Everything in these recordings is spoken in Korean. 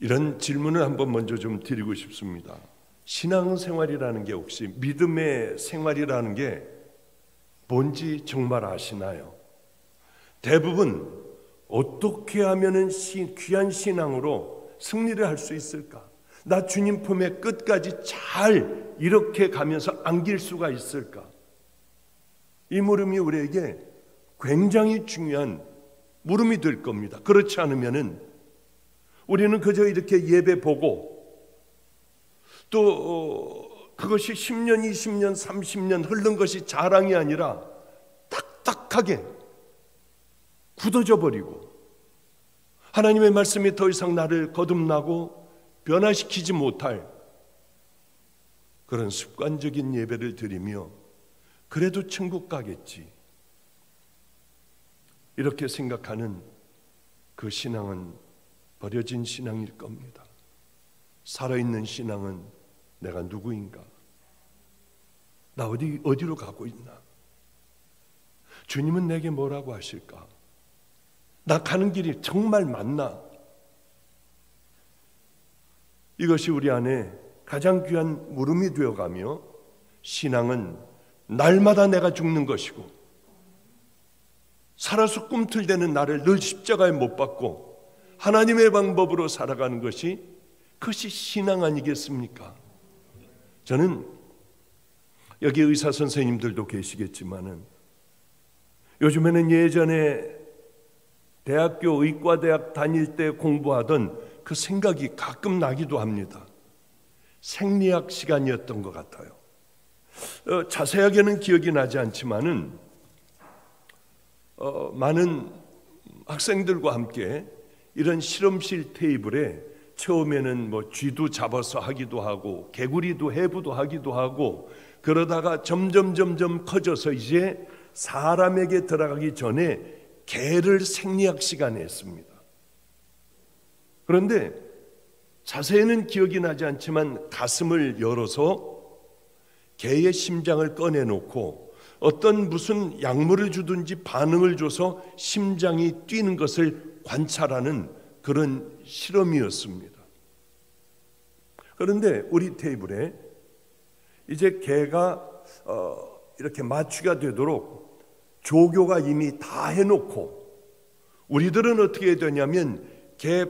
이런 질문을 한번 먼저 좀 드리고 싶습니다. 신앙생활이라는 게 혹시 믿음의 생활이라는 게 뭔지 정말 아시나요? 대부분 어떻게 하면 귀한 신앙으로 승리를 할 수 있을까? 나 주님 품에 끝까지 잘 이렇게 가면서 안길 수가 있을까? 이 물음이 우리에게 굉장히 중요한 물음이 될 겁니다. 그렇지 않으면은 우리는 그저 이렇게 예배 보고 또 그것이 10년, 20년, 30년 흐른 것이 자랑이 아니라 딱딱하게 굳어져 버리고 하나님의 말씀이 더 이상 나를 거듭나고 변화시키지 못할 그런 습관적인 예배를 드리며 그래도 천국 가겠지 이렇게 생각하는 그 신앙은 버려진 신앙일 겁니다. 살아있는 신앙은 내가 누구인가? 나 어디로 가고 있나? 주님은 내게 뭐라고 하실까? 나 가는 길이 정말 맞나? 이것이 우리 안에 가장 귀한 물음이 되어가며 신앙은 날마다 내가 죽는 것이고 살아서 꿈틀대는 나를 늘 십자가에 못 박고 하나님의 방법으로 살아가는 것이 그것이 신앙 아니겠습니까? 저는 여기 의사 선생님들도 계시겠지만은 요즘에는 예전에 대학교 의과대학 다닐 때 공부하던 그 생각이 가끔 나기도 합니다. 생리학 시간이었던 것 같아요. 자세하게는 기억이 나지 않지만은 많은 학생들과 함께 이런 실험실 테이블에 처음에는 뭐 쥐도 잡아서 하기도 하고 개구리도 해부도 하기도 하고 그러다가 점점 커져서 이제 사람에게 들어가기 전에 개를 생리학 시간에 했습니다. 그런데 자세히는 기억이 나지 않지만 가슴을 열어서 개의 심장을 꺼내놓고 어떤 무슨 약물을 주든지 반응을 줘서 심장이 뛰는 것을 관찰하는 그런 실험이었습니다. 그런데 우리 테이블에 이제 개가 이렇게 마취가 되도록 조교가 이미 다 해놓고 우리들은 어떻게 해야 되냐면 개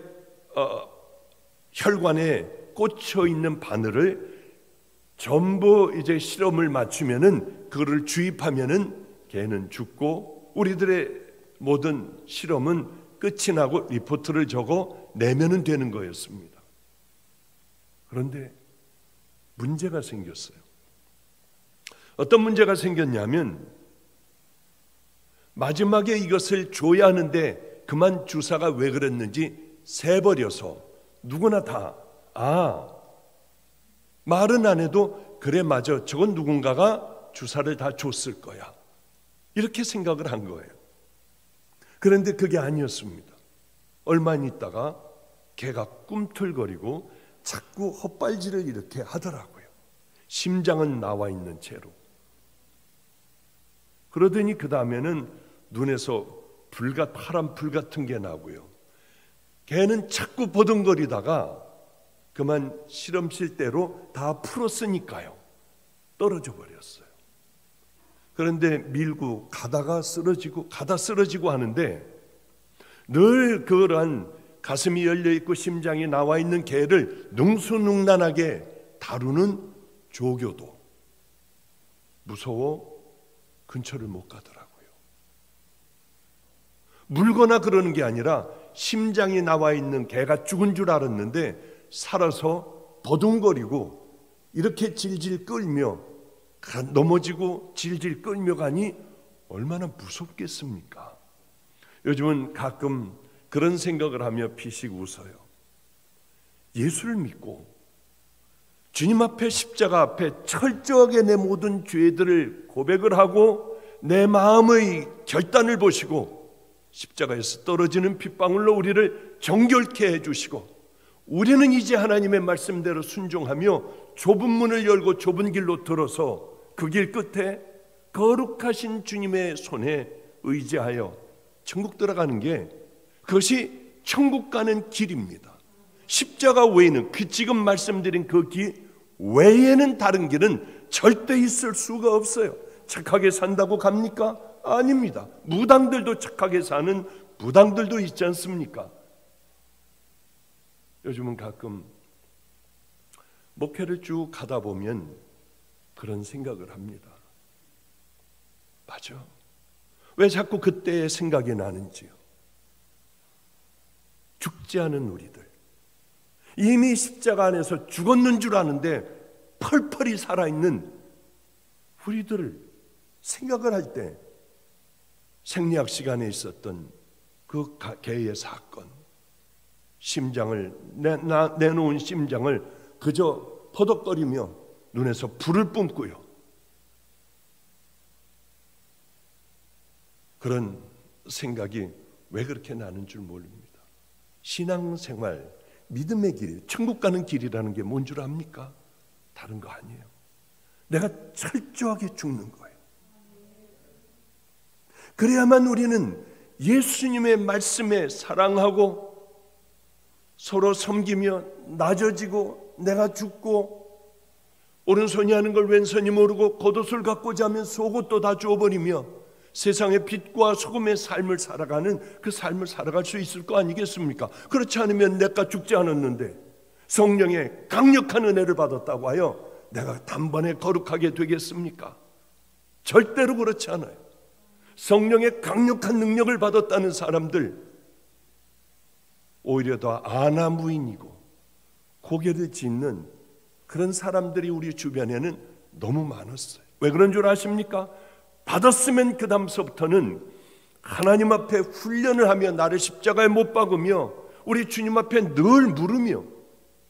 혈관에 꽂혀 있는 바늘을 전부 이제 실험을 맞추면은 그거를 주입하면은 개는 죽고 우리들의 모든 실험은 끝이 나고 리포트를 적어 내면은 되는 거였습니다. 그런데 문제가 생겼어요. 어떤 문제가 생겼냐면 마지막에 이것을 줘야 하는데 그만 주사가 왜 그랬는지 세버려서 누구나 다 말은 안 해도 그래 맞아 저건 누군가가 주사를 다 줬을 거야 이렇게 생각을 한 거예요. 그런데 그게 아니었습니다. 얼마 있다가 개가 꿈틀거리고 자꾸 헛발질을 이렇게 하더라고요. 심장은 나와 있는 채로. 그러더니 그 다음에는 눈에서 파란 불 같은 게 나고요. 개는 자꾸 버둥거리다가 그만 실험실대로 다 풀었으니까요. 떨어져 버렸어요. 그런데 밀고 가다가 쓰러지고 하는데 늘 그러한 가슴이 열려있고 심장이 나와 있는 개를 능수능란하게 다루는 조교도 무서워 근처를 못 가더라고요. 물거나 그러는 게 아니라 심장이 나와 있는 개가 죽은 줄 알았는데 살아서 버둥거리고 이렇게 질질 끌며 넘어지고 질질 끌며 가니 얼마나 무섭겠습니까? 요즘은 가끔 그런 생각을 하며 피식 웃어요. 예수를 믿고 주님 앞에 십자가 앞에 철저하게 내 모든 죄들을 고백을 하고 내 마음의 결단을 보시고 십자가에서 떨어지는 핏방울로 우리를 정결케 해주시고 우리는 이제 하나님의 말씀대로 순종하며 좁은 문을 열고 좁은 길로 들어서 그 길 끝에 거룩하신 주님의 손에 의지하여 천국 들어가는 게 그것이 천국 가는 길입니다. 십자가 외에는, 그 지금 말씀드린 그 길 외에는 다른 길은 절대 있을 수가 없어요. 착하게 산다고 갑니까? 아닙니다. 무당들도 착하게 사는 무당들도 있지 않습니까? 요즘은 가끔 목회를 쭉 가다 보면 그런 생각을 합니다. 맞아. 왜 자꾸 그때의 생각이 나는지요? 죽지 않은 우리들, 이미 십자가 안에서 죽었는 줄 아는데 펄펄이 살아있는 우리들을 생각을 할 때 생리학 시간에 있었던 그 개의 사건, 심장을 내놓은 심장을 그저 퍼덕거리며 눈에서 불을 뿜고요. 그런 생각이 왜 그렇게 나는 줄 모릅니다. 신앙생활, 믿음의 길, 천국 가는 길이라는 게 뭔 줄 압니까? 다른 거 아니에요. 내가 철저하게 죽는 거예요. 그래야만 우리는 예수님의 말씀에 사랑하고 서로 섬기며 낮아지고, 내가 죽고 오른손이 하는 걸 왼손이 모르고 겉옷을 갖고자 하면 속옷도 다 주워버리며 세상의 빛과 소금의 삶을 살아가는 그 삶을 살아갈 수 있을 거 아니겠습니까? 그렇지 않으면 내가 죽지 않았는데 성령의 강력한 은혜를 받았다고 하여 내가 단번에 거룩하게 되겠습니까? 절대로 그렇지 않아요. 성령의 강력한 능력을 받았다는 사람들, 오히려 더 아나무인이고 고개를 짖는 그런 사람들이 우리 주변에는 너무 많았어요. 왜 그런 줄 아십니까? 받았으면 그 다음서부터는 하나님 앞에 훈련을 하며 나를 십자가에 못 박으며 우리 주님 앞에 늘 물으며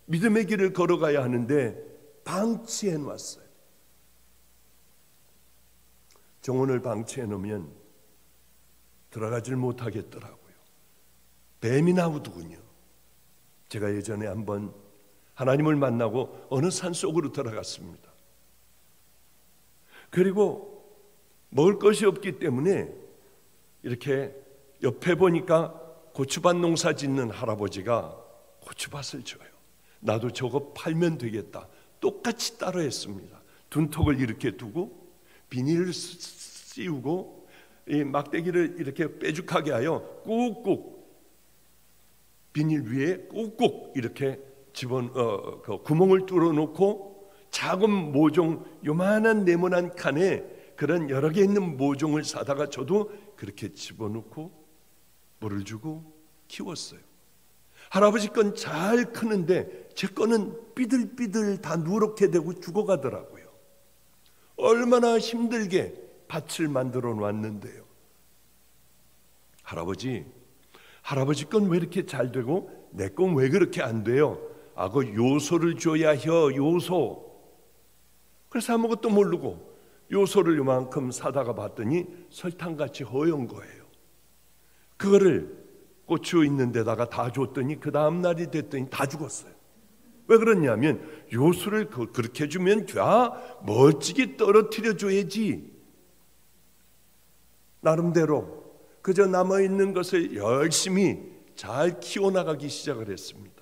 믿음의 길을 걸어가야 하는데 방치해 놨어요. 정원을 방치해 놓으면 들어가질 못하겠더라고요. 뱀이 나오더군요. 제가 예전에 한번 하나님을 만나고 어느 산속으로 들어갔습니다. 그리고 먹을 것이 없기 때문에 이렇게 옆에 보니까 고추밭 농사 짓는 할아버지가 고추밭을 줘요. 나도 저거 팔면 되겠다. 똑같이 따라 했습니다. 둔턱을 이렇게 두고 비닐을 씌우고 이 막대기를 이렇게 빼죽하게 하여 꾹꾹 비닐 위에 꾹꾹 이렇게 그 구멍을 뚫어 놓고 작은 모종, 요만한 네모난 칸에 그런 여러 개 있는 모종을 사다가 저도 그렇게 집어넣고 물을 주고 키웠어요. 할아버지 건 잘 크는데 제 거는 삐들삐들 다 누렇게 되고 죽어가더라고요. 얼마나 힘들게 밭을 만들어 놨는데요. 할아버지 건 왜 이렇게 잘 되고 내 건 왜 그렇게 안 돼요? 그 요소를 줘야 요소. 그래서 아무것도 모르고 요소를 요만큼 사다가 봤더니 설탕같이 허연 거예요. 그거를 고추 있는 데다가 다 줬더니 그 다음 날이 됐더니 다 죽었어요. 왜 그러냐면 요소를 그렇게 주면 멋지게 떨어뜨려 줘야지. 나름대로 그저 남아있는 것을 열심히 잘 키워나가기 시작을 했습니다.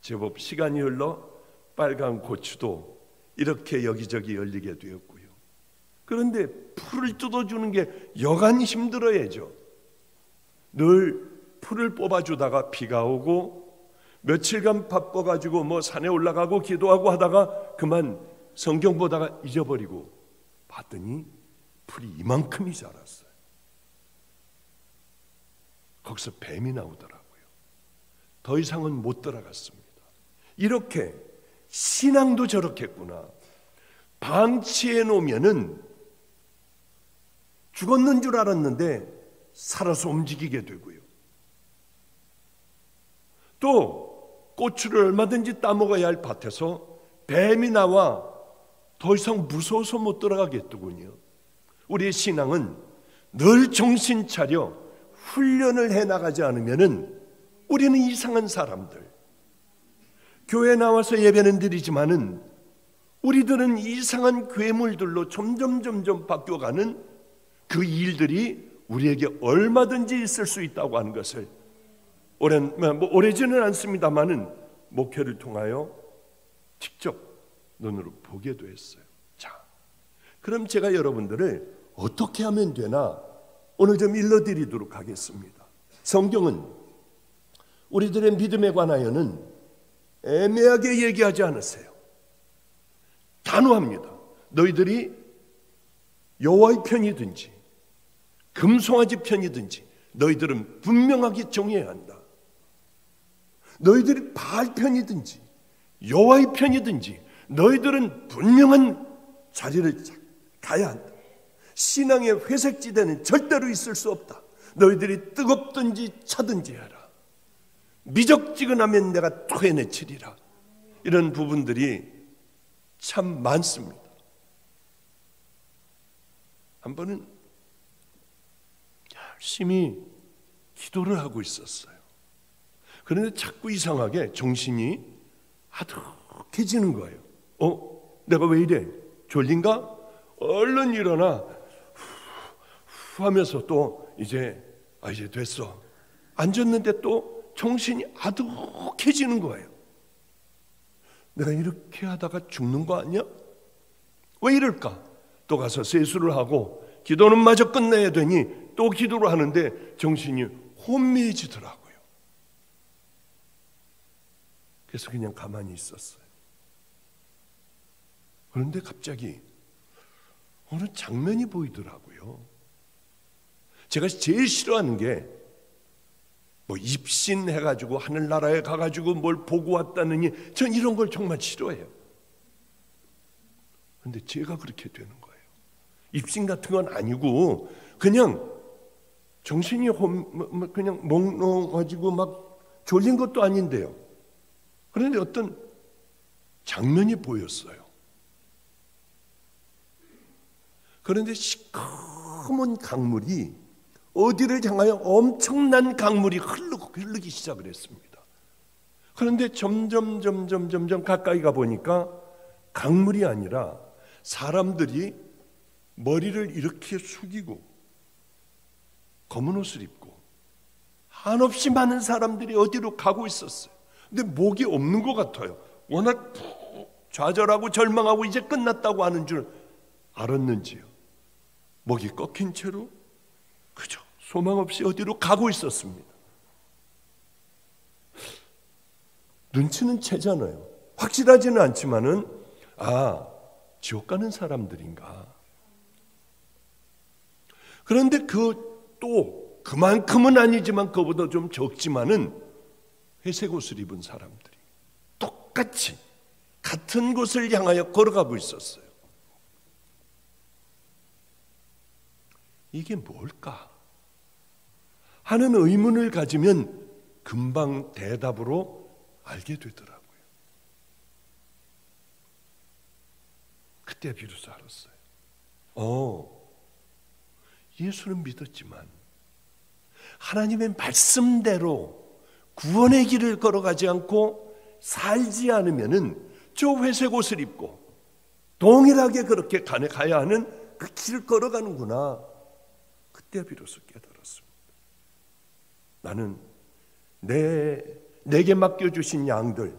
제법 시간이 흘러 빨간 고추도 이렇게 여기저기 열리게 되었고요. 그런데 풀을 뜯어주는 게 여간 힘들어야죠. 늘 풀을 뽑아주다가 비가 오고 며칠간 바빠가지고 산에 올라가고 기도하고 하다가 그만 성경 보다가 잊어버리고 봤더니 풀이 이만큼이 자랐어요. 거기서 뱀이 나오더라고요. 더 이상은 못 들어갔습니다. 이렇게 신앙도 저렇겠구나. 방치해 놓으면은 죽었는 줄 알았는데 살아서 움직이게 되고요. 또 고추를 얼마든지 따먹어야 할 밭에서 뱀이 나와 더 이상 무서워서 못 들어가겠더군요. 우리의 신앙은 늘 정신 차려 훈련을 해나가지 않으면은 우리는 이상한 사람들. 교회 나와서 예배는 드리지만은 우리들은 이상한 괴물들로 점점 바뀌어가는 그 일들이 우리에게 얼마든지 있을 수 있다고 하는 것을 오래지는 않습니다만은 목회를 통하여 직접 눈으로 보게도 했어요. 자, 그럼 제가 여러분들을 어떻게 하면 되나 오늘 좀 일러드리도록 하겠습니다. 성경은 우리들의 믿음에 관하여는 애매하게 얘기하지 않으세요. 단호합니다. 너희들이 여호와의 편이든지 금송아지 편이든지 너희들은 분명하게 정해야 한다. 너희들이 바알 편이든지 여호와의 편이든지 너희들은 분명한 자리를 가야 한다. 신앙의 회색지대는 절대로 있을 수 없다. 너희들이 뜨겁든지 차든지 해라. 미적지근하면 내가 토해내치리라. 이런 부분들이 참 많습니다. 한 번은 열심히 기도를 하고 있었어요. 그런데 자꾸 이상하게 정신이 아득해지는 거예요. 내가 왜 이래? 졸린가? 얼른 일어나 하면서 또 이제 됐어. 앉았는데 또 정신이 아득해지는 거예요. 내가 이렇게 하다가 죽는 거 아니야? 왜 이럴까? 또 가서 세수를 하고 기도는 마저 끝내야 되니 또 기도를 하는데 정신이 혼미해지더라고요. 그래서 그냥 가만히 있었어요. 그런데 갑자기 어느 장면이 보이더라고요. 제가 제일 싫어하는 게 입신해가지고 하늘나라에 가가지고 뭘 보고 왔다느니 전 이런 걸 정말 싫어해요. 그런데 제가 그렇게 되는 거예요. 입신 같은 건 아니고 그냥 정신이 그냥 몽롱해지고 막 졸린 것도 아닌데요. 그런데 어떤 장면이 보였어요. 그런데 시커먼 강물이 어디를 향하여 엄청난 강물이 흐르기 시작을 했습니다. 그런데 점점 가까이 가보니까 강물이 아니라 사람들이 머리를 이렇게 숙이고 검은 옷을 입고 한없이 많은 사람들이 어디로 가고 있었어요. 근데 목이 없는 것 같아요. 워낙 좌절하고 절망하고 이제 끝났다고 하는 줄 알았는지요. 목이 꺾인 채로 그저 소망 없이 어디로 가고 있었습니다. 눈치는 채잖아요. 확실하지는 않지만은 지옥 가는 사람들인가. 그런데 또 그만큼은 아니지만 그보다 좀 적지만은 회색 옷을 입은 사람들이 똑같이 같은 곳을 향하여 걸어가고 있었어요. 이게 뭘까? 하는 의문을 가지면 금방 대답으로 알게 되더라고요. 그때 비로소 알았어요. 예수는 믿었지만 하나님의 말씀대로 구원의 길을 걸어가지 않고 살지 않으면은 저 회색 옷을 입고 동일하게 그렇게 가야 하는 그 길을 걸어가는구나. 그때 비로소 깨달았습니다. 나는 내게 맡겨주신 양들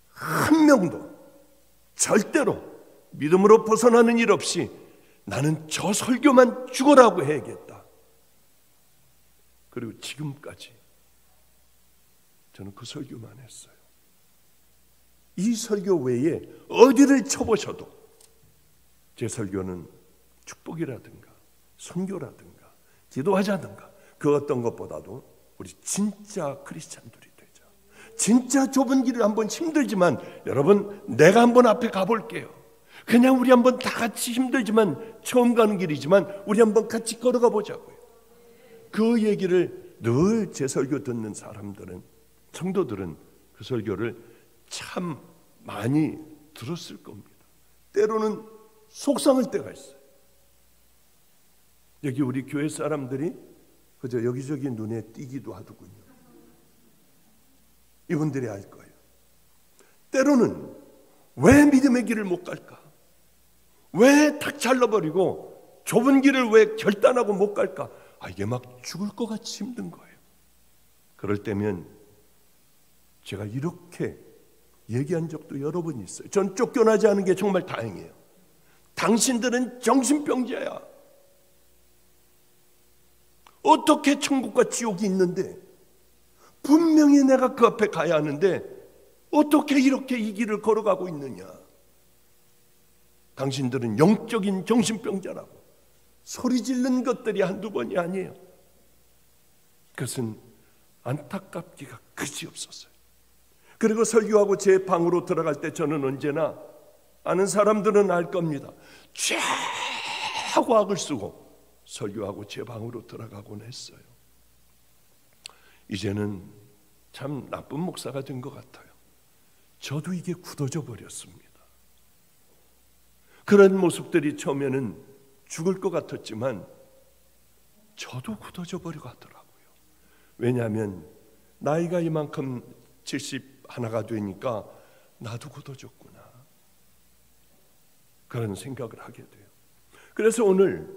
한 명도 절대로 믿음으로 벗어나는 일 없이 나는 저 설교만 죽어라고 해야겠다. 그리고 지금까지 저는 그 설교만 했어요. 이 설교 외에 어디를 쳐보셔도 제 설교는 축복이라든가 선교라든가 기도하자든가 그 어떤 것보다도 우리 진짜 크리스찬들이 되자. 진짜 좁은 길을 한번 힘들지만 여러분 내가 한번 앞에 가볼게요. 그냥 우리 한번 다 같이 힘들지만 처음 가는 길이지만 우리 한번 같이 걸어가 보자고요. 그 얘기를 늘 제 설교 듣는 사람들은 성도들은 그 설교를 참 많이 들었을 겁니다. 때로는 속상할 때가 있어요. 여기 우리 교회 사람들이 그저 여기저기 눈에 띄기도 하더군요. 이분들이 알 거예요. 때로는 왜 믿음의 길을 못 갈까? 왜 탁 잘라버리고 좁은 길을 왜 결단하고 못 갈까? 이게 막 죽을 것 같이 힘든 거예요. 그럴 때면 제가 이렇게 얘기한 적도 여러 번 있어요. 전 쫓겨나지 않은 게 정말 다행이에요. 당신들은 정신병자야. 어떻게 천국과 지옥이 있는데, 분명히 내가 그 앞에 가야 하는데 어떻게 이렇게 이 길을 걸어가고 있느냐. 당신들은 영적인 정신병자라고 소리 지른 것들이 한두 번이 아니에요. 그것은 안타깝기가 그지없었어요. 그리고 설교하고 제 방으로 들어갈 때 저는 언제나, 아는 사람들은 알 겁니다, 쫙 악을 쓰고 설교하고 제 방으로 들어가곤 했어요. 이제는 참 나쁜 목사가 된 것 같아요. 저도 이게 굳어져 버렸습니다. 그런 모습들이 처음에는 죽을 것 같았지만 저도 굳어져 버려 가더라고요. 왜냐하면 나이가 이만큼 71가 되니까 나도 굳어졌구나, 그런 생각을 하게 돼요. 그래서 오늘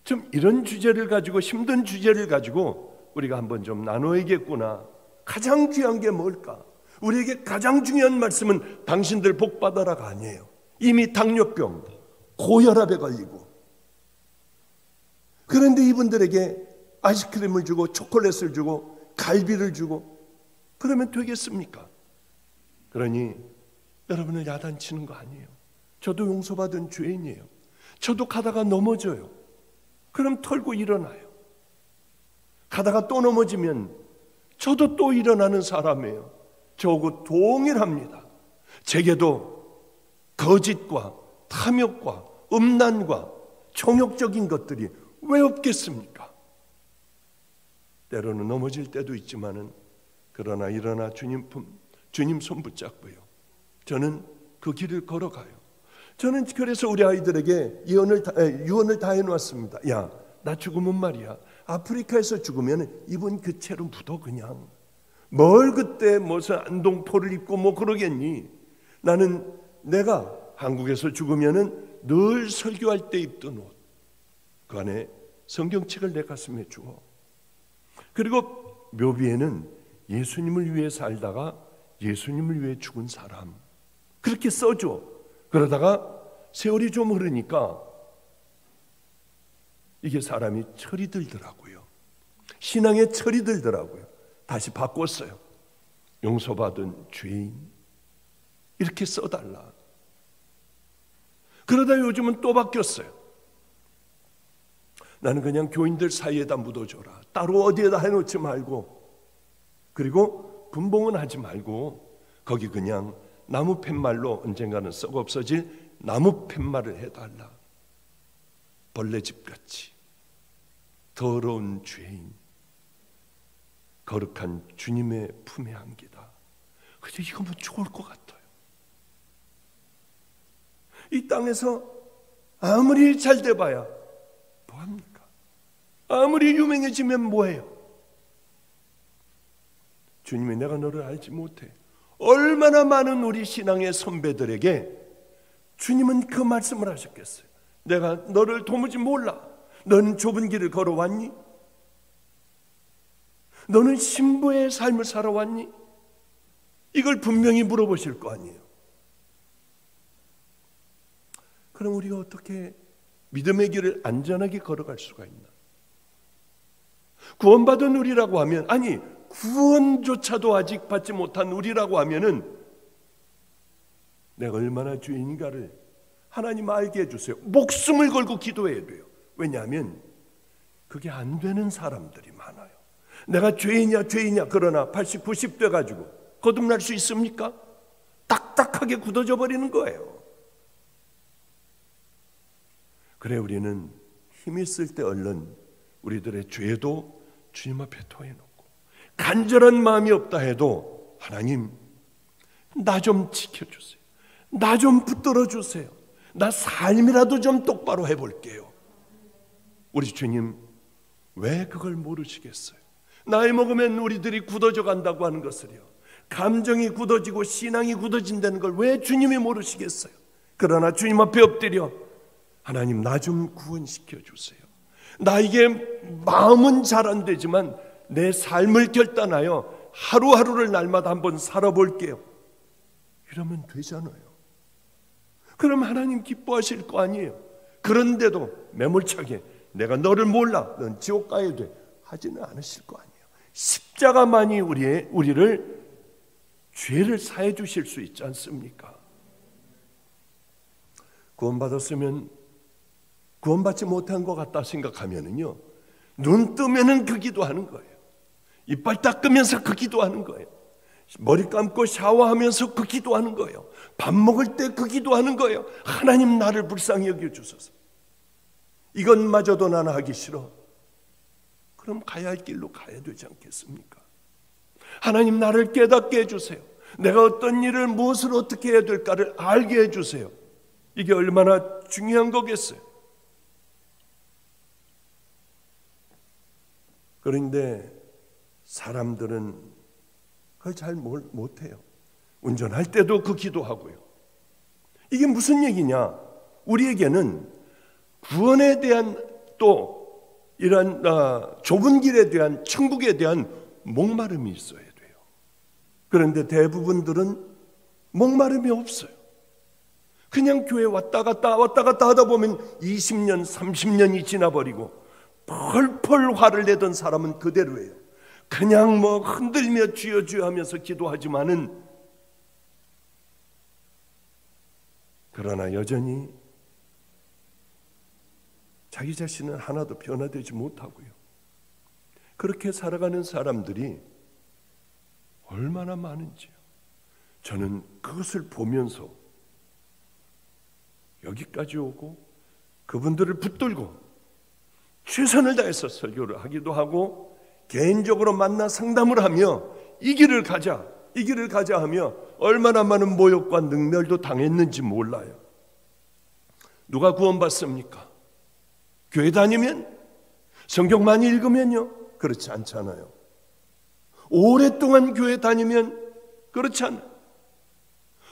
좀 이런 주제를 가지고, 힘든 주제를 가지고 우리가 한번 좀 나눠야겠구나. 가장 귀한 게 뭘까? 우리에게 가장 중요한 말씀은 당신들 복 받아라가 아니에요. 이미 당뇨병, 고혈압에 걸리고, 그런데 이분들에게 아이스크림을 주고 초콜릿을 주고 갈비를 주고 그러면 되겠습니까? 그러니 여러분을 야단치는 거 아니에요. 저도 용서받은 죄인이에요. 저도 가다가 넘어져요. 그럼 털고 일어나요. 가다가 또 넘어지면 저도 또 일어나는 사람이에요. 저하고 동일합니다. 제게도 거짓과 탐욕과 음란과 정욕적인 것들이 왜 없겠습니까? 때로는 넘어질 때도 있지만은, 그러나 일어나 주님 손 붙잡고요, 저는 그 길을 걸어가요. 저는 그래서 우리 아이들에게 유언을 다 해놓았습니다. 야, 나 죽으면 말이야, 아프리카에서 죽으면 입은 그 채로 묻어. 그냥 뭘 그때 무슨 안동포를 입고 뭐 그러겠니? 나는 내가 한국에서 죽으면은 늘 설교할 때 입던 옷, 그 안에 성경책을 내 가슴에 주어. 그리고 묘비에는 예수님을 위해 살다가 예수님을 위해 죽은 사람, 그렇게 써줘. 그러다가 세월이 좀 흐르니까 이게 사람이 철이 들더라고요. 신앙에 철이 들더라고요. 다시 바꿨어요. 용서받은 죄인, 이렇게 써달라. 그러다 요즘은 또 바뀌었어요. 나는 그냥 교인들 사이에다 묻어줘라. 따로 어디에다 해놓지 말고, 그리고 분봉은 하지 말고 거기 그냥 나무 팻말로 언젠가는 썩어 없어질 나무 팻말을 해달라. 벌레집같이 더러운 죄인, 거룩한 주님의 품에 안기다. 그래서 이거면 좋을 것 같아요. 이 땅에서 아무리 잘 돼봐야 뭐합니까? 아무리 유명해지면 뭐해요? 주님이 내가 너를 알지 못해. 얼마나 많은 우리 신앙의 선배들에게 주님은 그 말씀을 하셨겠어요. 내가 너를 도무지 몰라. 너는 좁은 길을 걸어왔니? 너는 신부의 삶을 살아왔니? 이걸 분명히 물어보실 거 아니에요. 그럼 우리가 어떻게 믿음의 길을 안전하게 걸어갈 수가 있나? 구원받은 우리라고 하면, 아니 구원조차도 아직 받지 못한 우리라고 하면은 내가 얼마나 죄인가를 하나님 알게 해주세요. 목숨을 걸고 기도해야 돼요. 왜냐하면 그게 안 되는 사람들이 많아요. 내가 죄인이야 그러나 80, 90 돼가지고 거듭날 수 있습니까? 딱딱하게 굳어져 버리는 거예요. 그래, 우리는 힘 있을 때 얼른 우리들의 죄도 주님 앞에 토해놓고, 간절한 마음이 없다 해도 하나님 나 좀 지켜주세요. 나 좀 붙들어 주세요. 나 삶이라도 좀 똑바로 해볼게요. 우리 주님 왜 그걸 모르시겠어요? 나이 먹으면 우리들이 굳어져 간다고 하는 것을요, 감정이 굳어지고 신앙이 굳어진다는 걸 왜 주님이 모르시겠어요? 그러나 주님 앞에 엎드려 하나님 나 좀 구원시켜 주세요. 나 이게 마음은 잘 안 되지만 내 삶을 결단하여 하루하루를 날마다 한번 살아볼게요. 이러면 되잖아요. 그럼 하나님 기뻐하실 거 아니에요. 그런데도 매몰차게 내가 너를 몰라, 넌 지옥 가야 돼 하지는 않으실 거 아니에요. 십자가만이 우리를 죄를 사해 주실 수 있지 않습니까? 구원받았으면 구원받지 못한 것 같다 생각하면은요, 눈 뜨면은 그 기도하는 거예요. 이빨 닦으면서 그 기도하는 거예요. 머리 감고 샤워하면서 그 기도하는 거예요. 밥 먹을 때 그 기도하는 거예요. 하나님 나를 불쌍히 여겨주소서. 이것마저도 나는 하기 싫어. 그럼 가야 할 길로 가야 되지 않겠습니까? 하나님 나를 깨닫게 해주세요. 내가 어떤 일을 무엇을 어떻게 해야 될까를 알게 해주세요. 이게 얼마나 중요한 거겠어요. 그런데 사람들은 그걸 잘 못해요. 운전할 때도 그 기도하고요. 이게 무슨 얘기냐? 우리에게는 구원에 대한 또 이런 좁은 길에 대한 천국에 대한 목마름이 있어야 돼요. 그런데 대부분들은 목마름이 없어요. 그냥 교회 왔다 갔다 하다 보면 20년, 30년이 지나버리고 펄펄 화를 내던 사람은 그대로예요. 그냥 뭐 흔들며 주여 주여 하면서 기도하지만은, 그러나 여전히 자기 자신은 하나도 변화되지 못하고요. 그렇게 살아가는 사람들이 얼마나 많은지요. 저는 그것을 보면서 여기까지 오고 그분들을 붙들고 최선을 다해서 설교를 하기도 하고 개인적으로 만나 상담을 하며 이 길을 가자 하며 얼마나 많은 모욕과 능멸도 당했는지 몰라요. 누가 구원받습니까? 교회 다니면? 성경 많이 읽으면요? 그렇지 않잖아요. 오랫동안 교회 다니면? 그렇지 않아요.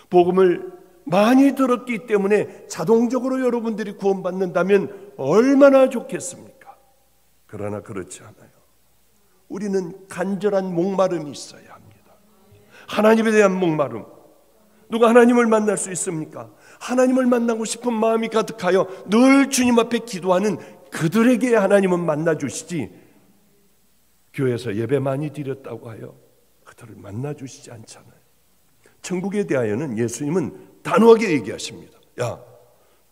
복음을 많이 들었기 때문에 자동적으로 여러분들이 구원받는다면 얼마나 좋겠습니까? 그러나 그렇지 않아요. 우리는 간절한 목마름이 있어야 합니다. 하나님에 대한 목마름. 누가 하나님을 만날 수 있습니까? 하나님을 만나고 싶은 마음이 가득하여 늘 주님 앞에 기도하는 그들에게 하나님은 만나주시지, 교회에서 예배 많이 드렸다고 하여 그들을 만나주시지 않잖아요. 천국에 대하여는 예수님은 단호하게 얘기하십니다. 야,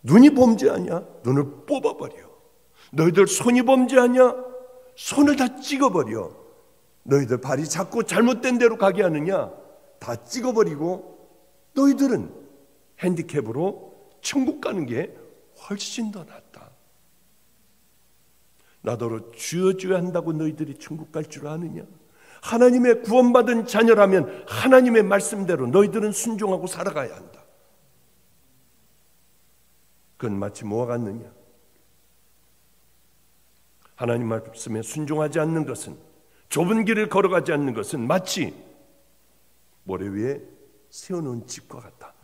눈이 범죄하냐? 눈을 뽑아버려. 너희들 손이 범죄하냐? 손을 다 찍어버려. 너희들 발이 자꾸 잘못된 데로 가게 하느냐? 다 찍어버리고 너희들은 핸디캡으로 천국 가는 게 훨씬 더 낫다. 나더러 주여 주여 한다고 너희들이 천국 갈 줄 아느냐? 하나님의 구원받은 자녀라면 하나님의 말씀대로 너희들은 순종하고 살아가야 한다. 그건 마치 뭐와 같느냐? 하나님 말씀에 순종하지 않는 것은, 좁은 길을 걸어가지 않는 것은 마치 모래 위에 세워놓은 집과 같다.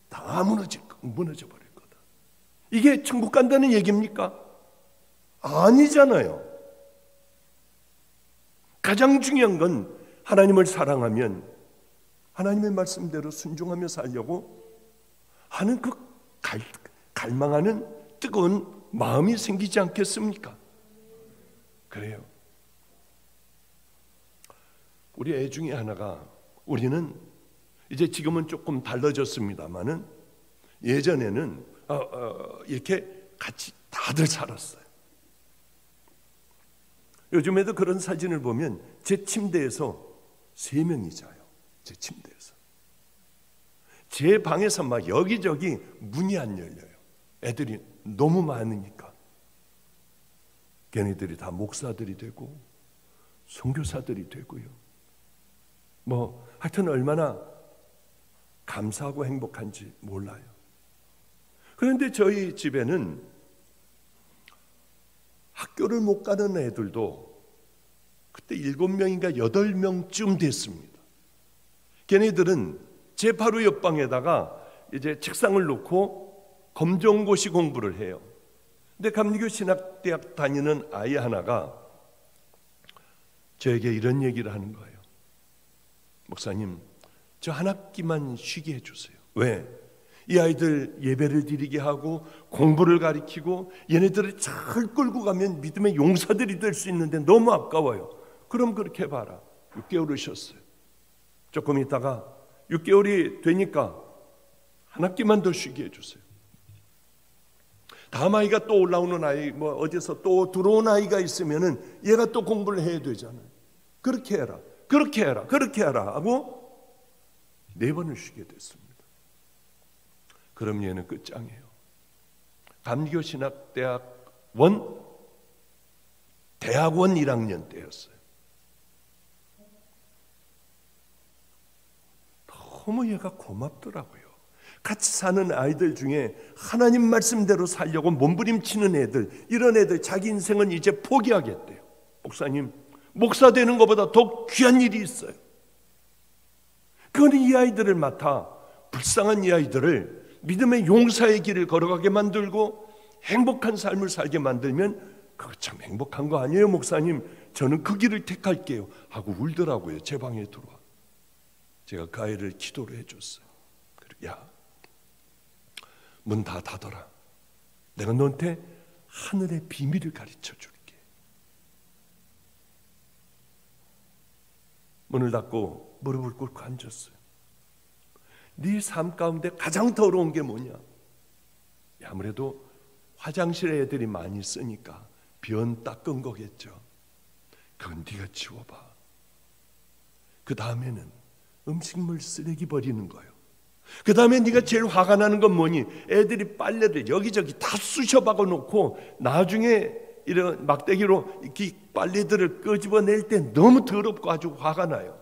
다 무너져 버릴 거다. 이게 천국 간다는 얘기입니까? 아니잖아요. 가장 중요한 건 하나님을 사랑하면 하나님의 말씀대로 순종하며 살려고 하는 그 갈망하는 뜨거운 마음이 생기지 않겠습니까? 그래요. 우리 애 중에 하나가, 우리는 이제 지금은 조금 달라졌습니다만은 예전에는 이렇게 같이 다들 살았어요. 요즘에도 그런 사진을 보면 제 침대에서 3명이 자요. 제 침대에서. 제 방에서 막 여기저기 문이 안 열려요. 애들이 너무 많으니까. 걔네들이 다 목사들이 되고 선교사들이 되고요. 뭐 하여튼 얼마나 감사하고 행복한지 몰라요. 그런데 저희 집에는 학교를 못 가는 애들도 그때 7명인가 8명쯤 됐습니다. 걔네들은 제 바로 옆방에다가 이제 책상을 놓고 검정고시 공부를 해요. 근데 감리교 신학대학 다니는 아이 하나가 저에게 이런 얘기를 하는 거예요. 목사님, 저 한 학기만 쉬게 해주세요. 왜? 이 아이들 예배를 드리게 하고 공부를 가르치고 얘네들을 잘 끌고 가면 믿음의 용사들이 될 수 있는데 너무 아까워요. 그럼 그렇게 해봐라. 6개월을 쉬었어요. 조금 있다가 6개월이 되니까 한 학기만 더 쉬게 해주세요. 다음 아이가 또 올라오는 아이, 뭐 어디서 또 들어온 아이가 있으면은 얘가 또 공부를 해야 되잖아요. 그렇게 해라, 그렇게 해라, 그렇게 해라 하고 4번을 쉬게 됐습니다. 그럼 얘는 끝장이에요. 감리교신학대학원 대학원 1학년 때였어요. 너무 얘가 고맙더라고요. 같이 사는 아이들 중에 하나님 말씀대로 살려고 몸부림치는 애들, 이런 애들 자기 인생은 이제 포기하겠대요. 목사님, 목사 되는 것보다 더 귀한 일이 있어요. 그건 이 아이들을 맡아 불쌍한 이 아이들을 믿음의 용사의 길을 걸어가게 만들고 행복한 삶을 살게 만들면 그거 참 행복한 거 아니에요, 목사님? 저는 그 길을 택할게요 하고 울더라고요. 제 방에 들어와. 제가 그 아이를 기도를 해줬어요. 야, 문 다 닫아라. 내가 너한테 하늘의 비밀을 가르쳐 줄게. 문을 닫고 무릎을 꿇고 앉았어요. 네 삶 가운데 가장 더러운 게 뭐냐? 아무래도 화장실에 애들이 많이 쓰니까 변 닦은 거겠죠. 그건 네가 치워봐. 그 다음에는 음식물 쓰레기 버리는 거예요. 그 다음에 네가 제일 화가 나는 건 뭐니? 애들이 빨래를 여기저기 다 쑤셔 박아 놓고 나중에 이런 막대기로 이 빨래들을 끄집어낼 때 너무 더럽고 아주 화가 나요.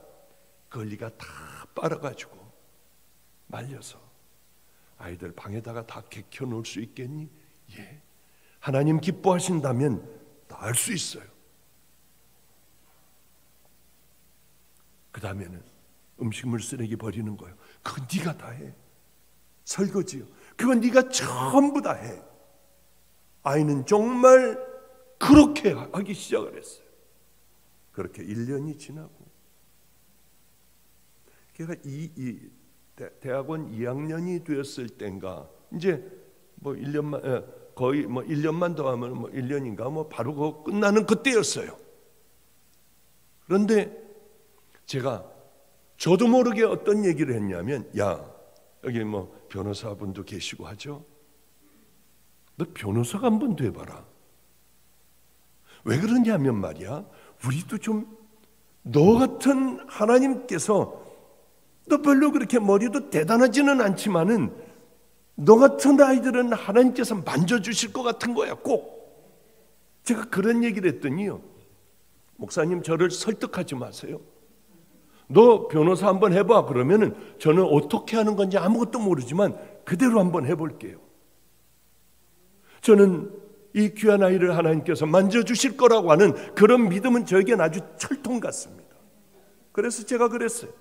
그걸 네가 다 빨아가지고 말려서 아이들 방에다가 다 개켜 놓을 수 있겠니? 예. 하나님 기뻐하신다면 다 할 수 있어요. 그 다음에는 음식물 쓰레기 버리는 거예요. 그건 네가 다 해. 설거지요. 그건 네가 전부 다 해. 아이는 정말 그렇게 하기 시작을 했어요. 그렇게 1년이 지나고 걔가 대학원 2학년이 되었을 땐가 이제 뭐 1년만 거의 뭐 1년만 더 하면 뭐 1년인가 뭐 바로 그거 끝나는 그때였어요. 그런데 제가 저도 모르게 어떤 얘기를 했냐면, 야, 여기 뭐 변호사분도 계시고 하죠. 너 변호사가 한번 돼봐라. 왜 그러냐면 말이야, 우리도 좀 너 같은 하나님께서 너 별로 그렇게 머리도 대단하지는 않지만은 너 같은 아이들은 하나님께서 만져주실 것 같은 거야, 꼭. 제가 그런 얘기를 했더니요, 목사님 저를 설득하지 마세요. 너 변호사 한번 해봐. 그러면은 저는 어떻게 하는 건지 아무것도 모르지만 그대로 한번 해볼게요. 저는 이 귀한 아이를 하나님께서 만져주실 거라고 하는 그런 믿음은 저에겐 아주 철통 같습니다. 그래서 제가 그랬어요.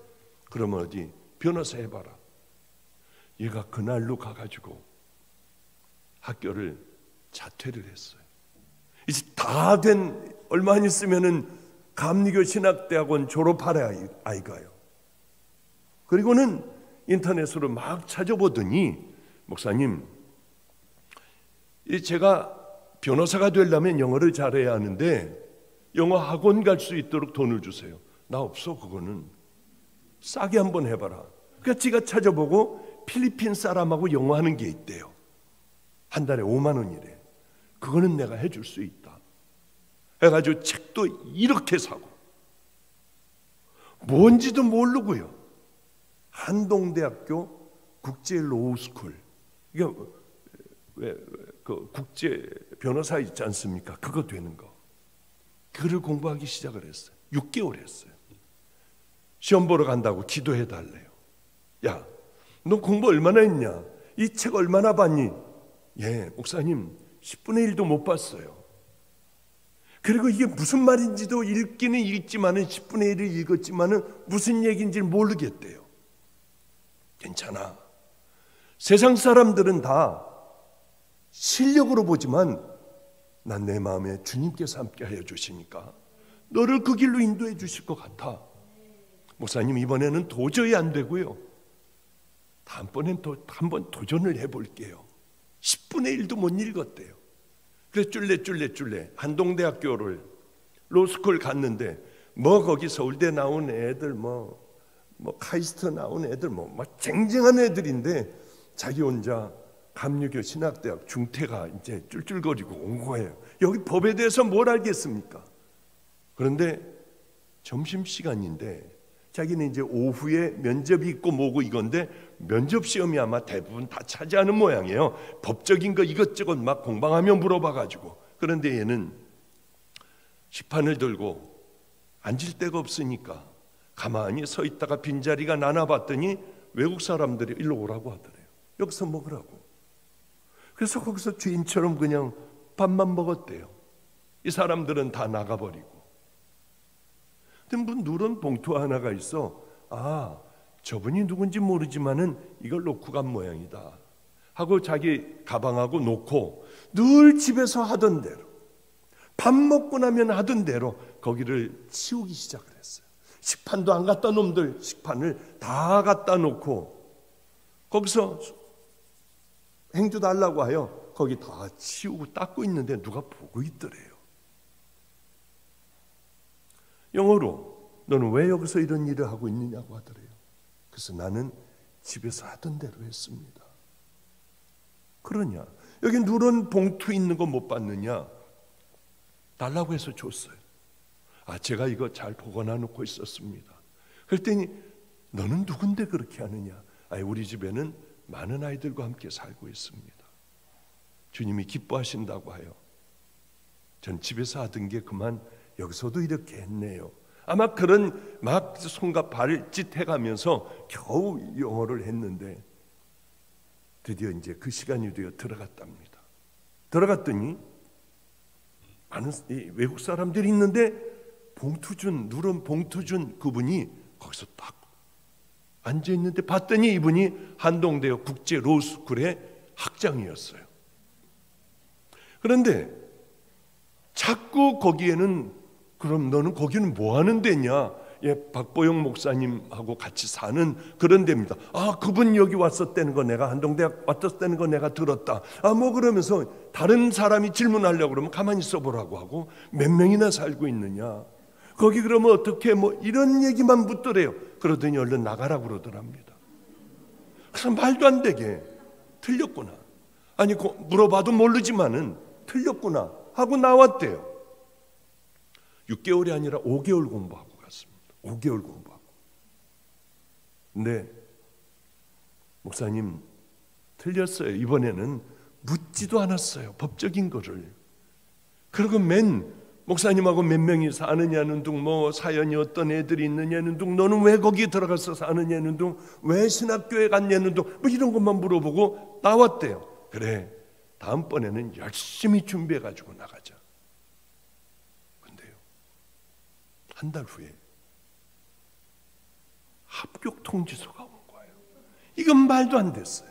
그러면 어디 변호사 해봐라. 얘가 그날로 가가지고 학교를 자퇴를 했어요. 이제 다 된 얼마 안 있으면은 감리교 신학대학원 졸업할 아이가요. 그리고는 인터넷으로 막 찾아보더니 목사님, 제가 변호사가 되려면 영어를 잘해야 하는데 영어 학원 갈 수 있도록 돈을 주세요. 나 없어. 그거는 싸게 한번 해봐라. 그러니까 제가 찾아보고 필리핀 사람하고 영어 하는 게 있대요. 한 달에 5만 원이래. 그거는 내가 해줄 수 있다 해가지고 책도 이렇게 사고 뭔지도 모르고요. 한동대학교 국제로우스쿨, 이게 왜 그 국제 변호사 있지 않습니까? 그거 되는 거. 그를 공부하기 시작을 했어요. 6개월 했어요. 시험 보러 간다고 기도해 달래요. 야, 너 공부 얼마나 했냐? 이 책 얼마나 봤니? 예, 목사님 10분의 1도 못 봤어요. 그리고 이게 무슨 말인지도 읽기는 읽지만은 10분의 1을 읽었지만은 무슨 얘기인지 모르겠대요. 괜찮아. 세상 사람들은 다 실력으로 보지만 난 내 마음에 주님께서 함께 하여 주시니까 너를 그 길로 인도해 주실 것 같아. 목사님 이번에는 도저히 안 되고요. 다음번엔 또 한번 도전을 해볼게요. 10분의 1도 못 읽었대요. 그래서 쫄래 한동대학교를 로스쿨 갔는데 뭐 거기 서울대 나온 애들 뭐 카이스트 나온 애들 막 쟁쟁한 애들인데 자기 혼자 감리교 신학대학 중퇴가 이제 쫄쫄거리고 온 거예요. 여기 법에 대해서 뭘 알겠습니까? 그런데 점심시간인데 자기는 이제 오후에 면접이 있고 뭐고 이건데 면접 시험이 아마 대부분 다 차지하는 모양이에요. 법적인 거 이것저것 막 공방하며 물어봐가지고. 그런데 얘는 식판을 들고 앉을 데가 없으니까 가만히 서 있다가 빈자리가 나눠봤더니 외국 사람들이 일로 오라고 하더래요. 여기서 먹으라고. 그래서 거기서 주인처럼 그냥 밥만 먹었대요. 이 사람들은 다 나가버리고. 근데 뭐 누런 봉투 하나가 있어. 아, 저분이 누군지 모르지만은 이걸 놓고 간 모양이다 하고 자기 가방하고 놓고 늘 집에서 하던 대로 밥 먹고 나면 하던 대로 거기를 치우기 시작을 했어요. 식판도 안 갖다 놈들 식판을 다 갖다 놓고 거기서 행주 달라고 하여 거기 다 치우고 닦고 있는데 누가 보고 있더래요. 영어로 너는 왜 여기서 이런 일을 하고 있느냐고 하더래요. 그래서 나는 집에서 하던 대로 했습니다. 그러냐? 여기 누런 봉투 있는 거 못 봤느냐? 달라고 해서 줬어요. 아, 제가 이거 잘 보관해 놓고 있었습니다. 그랬더니 너는 누군데 그렇게 하느냐? 아니, 우리 집에는 많은 아이들과 함께 살고 있습니다. 주님이 기뻐하신다고 하여 전 집에서 하던 게 그만 여기서도 이렇게 했네요. 아마 그런 막 손과 발짓 해가면서 겨우 영어를 했는데 드디어 이제 그 시간이 되어 들어갔답니다. 들어갔더니 많은 외국 사람들이 있는데 누런 봉투 준 그분이 거기서 딱 앉아 있는데 봤더니 이분이 한동대학 국제 로스쿨의 학장이었어요. 그런데 자꾸 거기에는 그럼 너는 거기는 뭐 하는 데냐? 예, 박보영 목사님하고 같이 사는 그런 데입니다. 아, 그분 여기 왔었다는 거 내가 한동대학 왔었다는 거 내가 들었다. 아, 뭐 그러면서 다른 사람이 질문하려고 그러면 가만히 있어보라고 하고 몇 명이나 살고 있느냐? 거기 그러면 어떻게 뭐 이런 얘기만 묻더래요. 그러더니 얼른 나가라고 그러더랍니다. 그래서 말도 안 되게 틀렸구나. 아니 물어봐도 모르지만은 틀렸구나 하고 나왔대요. 6개월이 아니라 5개월 공부하고 갔습니다. 5개월 공부하고. 근데 목사님 틀렸어요. 이번에는 묻지도 않았어요. 법적인 거를. 그리고 목사님하고 몇 명이 사느냐는 둥, 뭐 사연이 어떤 애들이 있느냐는 둥, 너는 왜 거기 들어가서 사느냐는 둥, 왜 신학교에 갔냐는 둥, 뭐 이런 것만 물어보고 나왔대요. 그래, 다음번에는 열심히 준비해가지고 나가자. 근데요, 한 달 후에 합격 통지서가 온 거예요. 이건 말도 안 됐어요.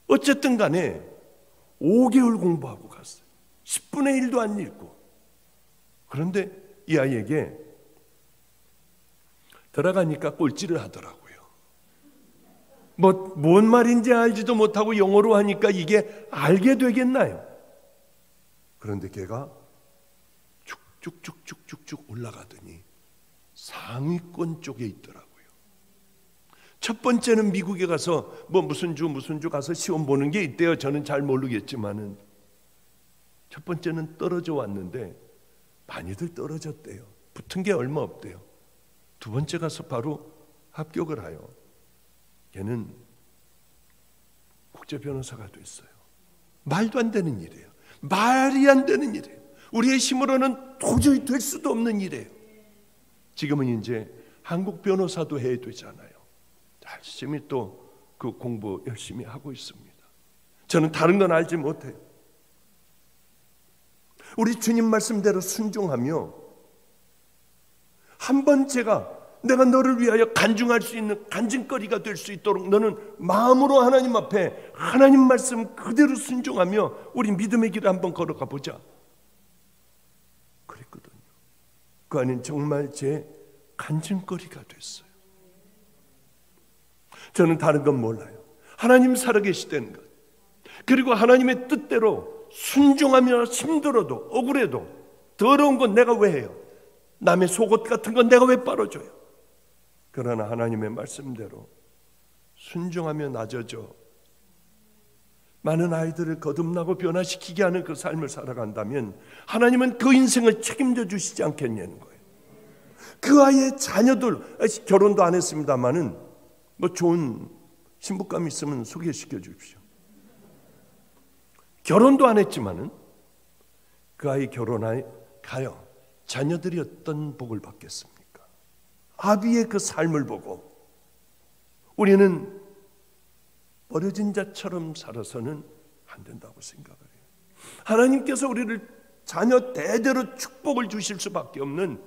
어쨌든 간에 5개월 공부하고 갔어요. 10분의 1도 안 읽고. 그런데 이 아이에게 들어가니까 꼴찌를 하더라고요. 뭔 말인지 알지도 못하고 영어로 하니까 이게 알게 되겠나요? 그런데 걔가 쭉쭉쭉쭉쭉 올라가더니 상위권 쪽에 있더라고요. 첫 번째는 미국에 가서 뭐 무슨 주 가서 시험 보는 게 있대요. 저는 잘 모르겠지만은 첫 번째는 떨어져 왔는데 많이들 떨어졌대요. 붙은 게 얼마 없대요. 두 번째 가서 바로 합격을 하여 걔는 국제 변호사가 됐어요. 말도 안 되는 일이에요. 말이 안 되는 일이에요. 우리의 힘으로는 도저히 될 수도 없는 일이에요. 지금은 이제 한국 변호사도 해야 되잖아요. 열심히 또 그 공부 열심히 하고 있습니다. 저는 다른 건 알지 못해요. 우리 주님 말씀대로 순종하며 한번 내가 너를 위하여 간증할 수 있는 간증거리가 될 수 있도록 너는 마음으로 하나님 앞에 하나님 말씀 그대로 순종하며 우리 믿음의 길을 한번 걸어가 보자. 그랬거든요. 그 안엔 정말 제 간증거리가 됐어요. 저는 다른 건 몰라요. 하나님 살아계시다는 것, 그리고 하나님의 뜻대로 순종하며 힘들어도 억울해도 더러운 건 내가 왜 해요? 남의 속옷 같은 건 내가 왜 빨아줘요? 그러나 하나님의 말씀대로 순종하며 낮아져 많은 아이들을 거듭나고 변화시키게 하는 그 삶을 살아간다면 하나님은 그 인생을 책임져 주시지 않겠냐는 거예요. 그 아이의 자녀들, 결혼도 안 했습니다마는 뭐 좋은 신부감이 있으면 소개시켜 주십시오. 결혼도 안 했지만은 그 아이 결혼하여 가요. 자녀들이 어떤 복을 받겠습니까? 아비의 그 삶을 보고 우리는 버려진 자처럼 살아서는 안 된다고 생각을 해요. 하나님께서 우리를 자녀 대대로 축복을 주실 수밖에 없는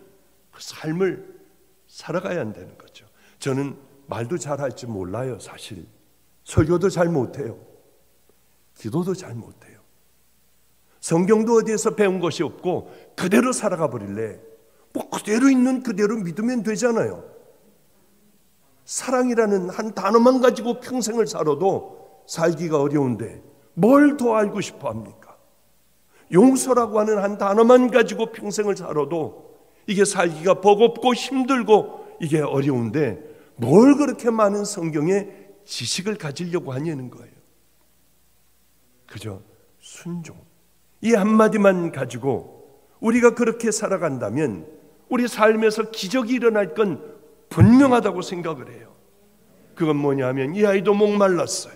그 삶을 살아가야 한다는 거죠. 저는 말도 잘할지 몰라요. 사실 설교도 잘 못해요. 기도도 잘 못해요. 성경도 어디에서 배운 것이 없고 그대로 살아가 버릴래. 뭐 그대로 있는 그대로 믿으면 되잖아요. 사랑이라는 한 단어만 가지고 평생을 살아도 살기가 어려운데 뭘 더 알고 싶어 합니까? 용서라고 하는 한 단어만 가지고 평생을 살아도 이게 살기가 버겁고 힘들고 이게 어려운데 뭘 그렇게 많은 성경의 지식을 가지려고 하냐는 거예요. 그저 순종, 이 한마디만 가지고 우리가 그렇게 살아간다면 우리 삶에서 기적이 일어날 건 분명하다고 생각을 해요. 그건 뭐냐 하면 이 아이도 목말랐어요.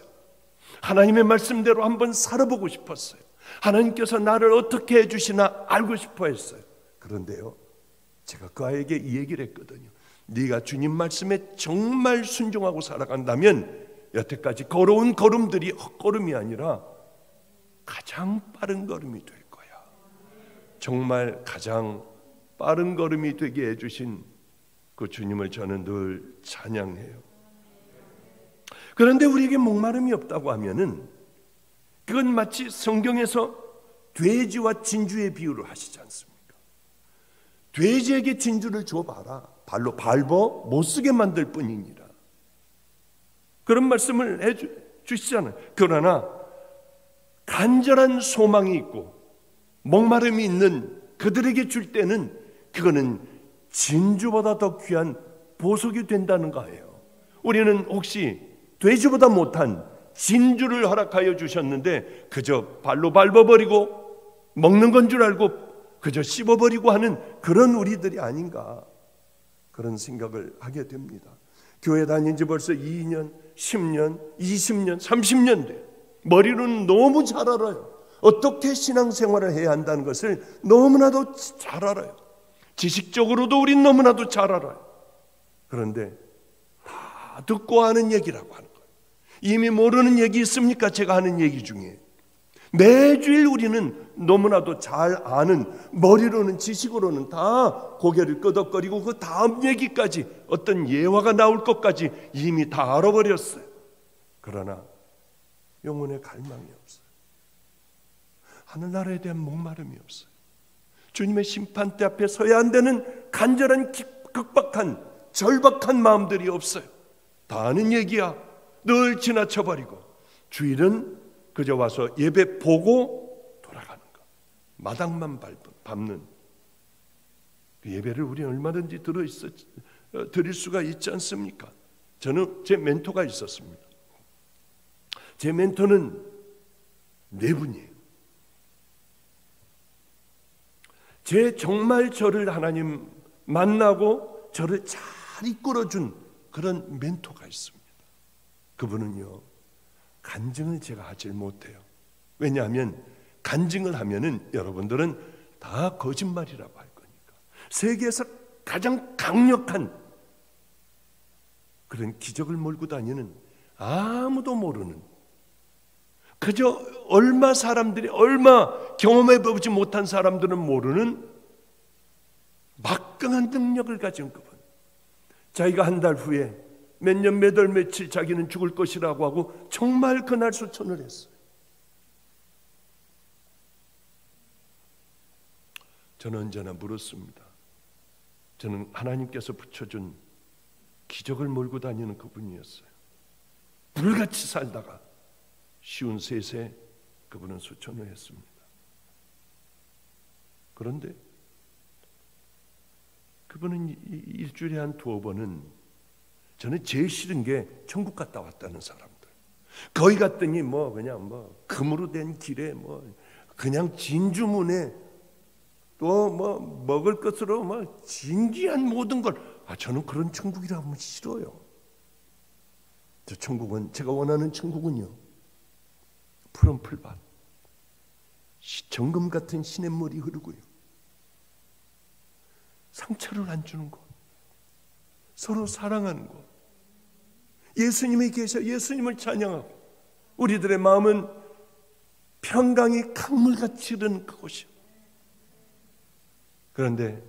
하나님의 말씀대로 한번 살아보고 싶었어요. 하나님께서 나를 어떻게 해주시나 알고 싶어 했어요. 그런데요, 제가 그 아이에게 이 얘기를 했거든요. 네가 주님 말씀에 정말 순종하고 살아간다면 여태까지 걸어온 걸음들이 헛걸음이 아니라 가장 빠른 걸음이 될 거야. 정말 가장 빠른 걸음이 되게 해주신 그 주님을 저는 늘 찬양해요. 그런데 우리에게 목마름이 없다고 하면은 그건 마치 성경에서 돼지와 진주의 비유를 하시지 않습니까? 돼지에게 진주를 줘봐라. 발로 밟어 못 쓰게 만들 뿐이니라. 그런 말씀을 해 주시잖아요. 그러나 간절한 소망이 있고 목마름이 있는 그들에게 줄 때는 그거는 진주보다 더 귀한 보석이 된다는 거예요. 우리는 혹시 돼지보다 못한 진주를 허락하여 주셨는데 그저 발로 밟아버리고 먹는 건 줄 알고 그저 씹어버리고 하는 그런 우리들이 아닌가, 그런 생각을 하게 됩니다. 교회 다닌 지 벌써 2년, 10년, 20년, 30년 돼. 머리로는 너무 잘 알아요. 어떻게 신앙생활을 해야 한다는 것을 너무나도 잘 알아요. 지식적으로도 우린 너무나도 잘 알아요. 그런데 다 듣고 하는 얘기라고 하는 거예요. 이미 모르는 얘기 있습니까? 제가 하는 얘기 중에 매주일 우리는 너무나도 잘 아는, 머리로는 지식으로는 다 고개를 끄덕거리고 그 다음 얘기까지 어떤 예화가 나올 것까지 이미 다 알아버렸어요. 그러나 영혼의 갈망이 없어요. 하늘나라에 대한 목마름이 없어요. 주님의 심판대 앞에 서야 한다는 간절한 극박한 절박한 마음들이 없어요. 다 아는 얘기야. 늘 지나쳐버리고 주일은 그저 와서 예배 보고 돌아가는 것, 마당만 밟는 그 예배를 우리는 얼마든지 드릴 수가 있지 않습니까? 저는 제 멘토가 있었습니다. 제 멘토는 네 분이에요. 정말 저를 하나님 만나고 저를 잘 이끌어준 그런 멘토가 있습니다. 그분은요, 간증을 제가 하질 못해요. 왜냐하면 간증을 하면은 여러분들은 다 거짓말이라고 할 거니까. 세계에서 가장 강력한 그런 기적을 몰고 다니는, 아무도 모르는, 그저 얼마 경험해 보지 못한 사람들은 모르는 막강한 능력을 가진 그분. 자기가 한 달 후에 몇 년, 몇 월, 며칠 자기는 죽을 것이라고 하고 정말 그날 수천을 했어요. 저는 언제나 물었습니다. 저는 하나님께서 붙여준 기적을 몰고 다니는 그분이었어요. 불같이 살다가 쉬운 셋에 그분은 수천을 했습니다. 그런데 그분은 일주일에 한 2번은, 저는 제일 싫은 게 천국 갔다 왔다는 사람들. 거기 갔더니 그냥 금으로 된 길에 그냥 진주문에 또 먹을 것으로 진귀한 모든 걸, 저는 그런 천국이라면 싫어요. 저 천국은, 제가 원하는 천국은요, 푸른 풀밭, 정금 같은 시냇물이 흐르고요, 상처를 안 주는 곳, 서로 사랑하는 곳, 예수님이 계셔 예수님을 찬양하고 우리들의 마음은 평강이 강물같이 흐르는 그곳이요. 그런데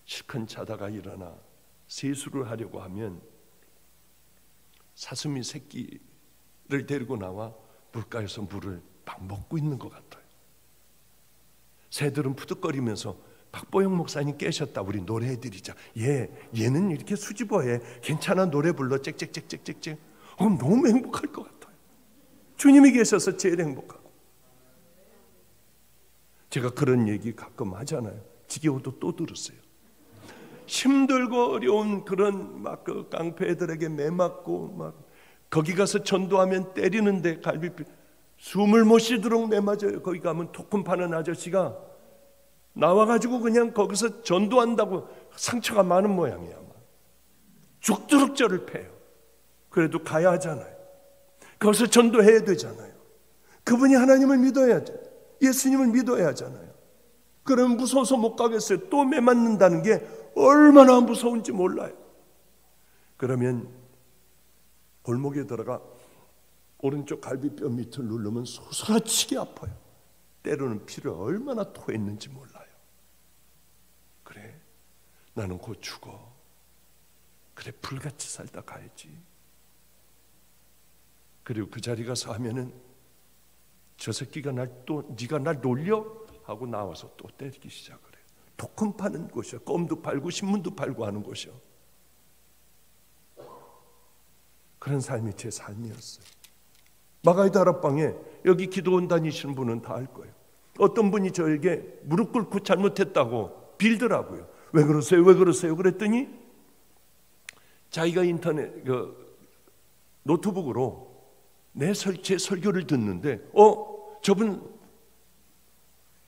실컷 자다가 일어나 세수를 하려고 하면 사슴이 새끼를 데리고 나와 물가에서 물을 막 먹고 있는 것 같아요. 새들은 푸득거리면서 박보영 목사님 깨셨다, 우리 노래해드리자. 얘는 이렇게 수줍어해. 괜찮아, 노래 불러. 짹짹짹짹짹. 너무 행복할 것 같아요. 주님이 계셔서 제일 행복하고. 제가 그런 얘기 가끔 하잖아요. 지겨워도 또 들으세요. 힘들고 어려운 그런 그 깡패들에게 매맞고 거기 가서 전도하면 때리는데 갈비뼈 숨을 못 쉬도록 매맞아요. 거기 가면 토큰 파는 아저씨가 나와가지고 그냥 거기서 전도한다고 상처가 많은 모양이야. 죽도록 저를 패요. 그래도 가야 하잖아요. 거기서 전도해야 되잖아요. 그분이 하나님을 믿어야죠. 예수님을 믿어야 하잖아요. 그러면 무서워서 못 가겠어요. 또 매맞는다는 게 얼마나 무서운지 몰라요. 그러면 골목에 들어가 오른쪽 갈비뼈 밑을 누르면 소스라치게 아파요. 때로는 피를 얼마나 토했는지 몰라요. 그래, 나는 곧 죽어. 그래, 불같이 살다 가야지. 그리고 그 자리 가서 하면은 저 새끼가 네가 날 놀려? 하고 나와서 또 때리기 시작을 해요. 토큰 파는 곳이요, 껌도 팔고 신문도 팔고 하는 곳이요. 그런 삶이 제 삶이었어요. 마가의 다락방에 여기 기도원 다니시는 분은 다 알 거예요. 어떤 분이 저에게 무릎 꿇고 잘못했다고 빌더라고요. 왜 그러세요? 왜 그러세요? 그랬더니 자기가 인터넷 노트북으로 제 설교를 듣는데 저분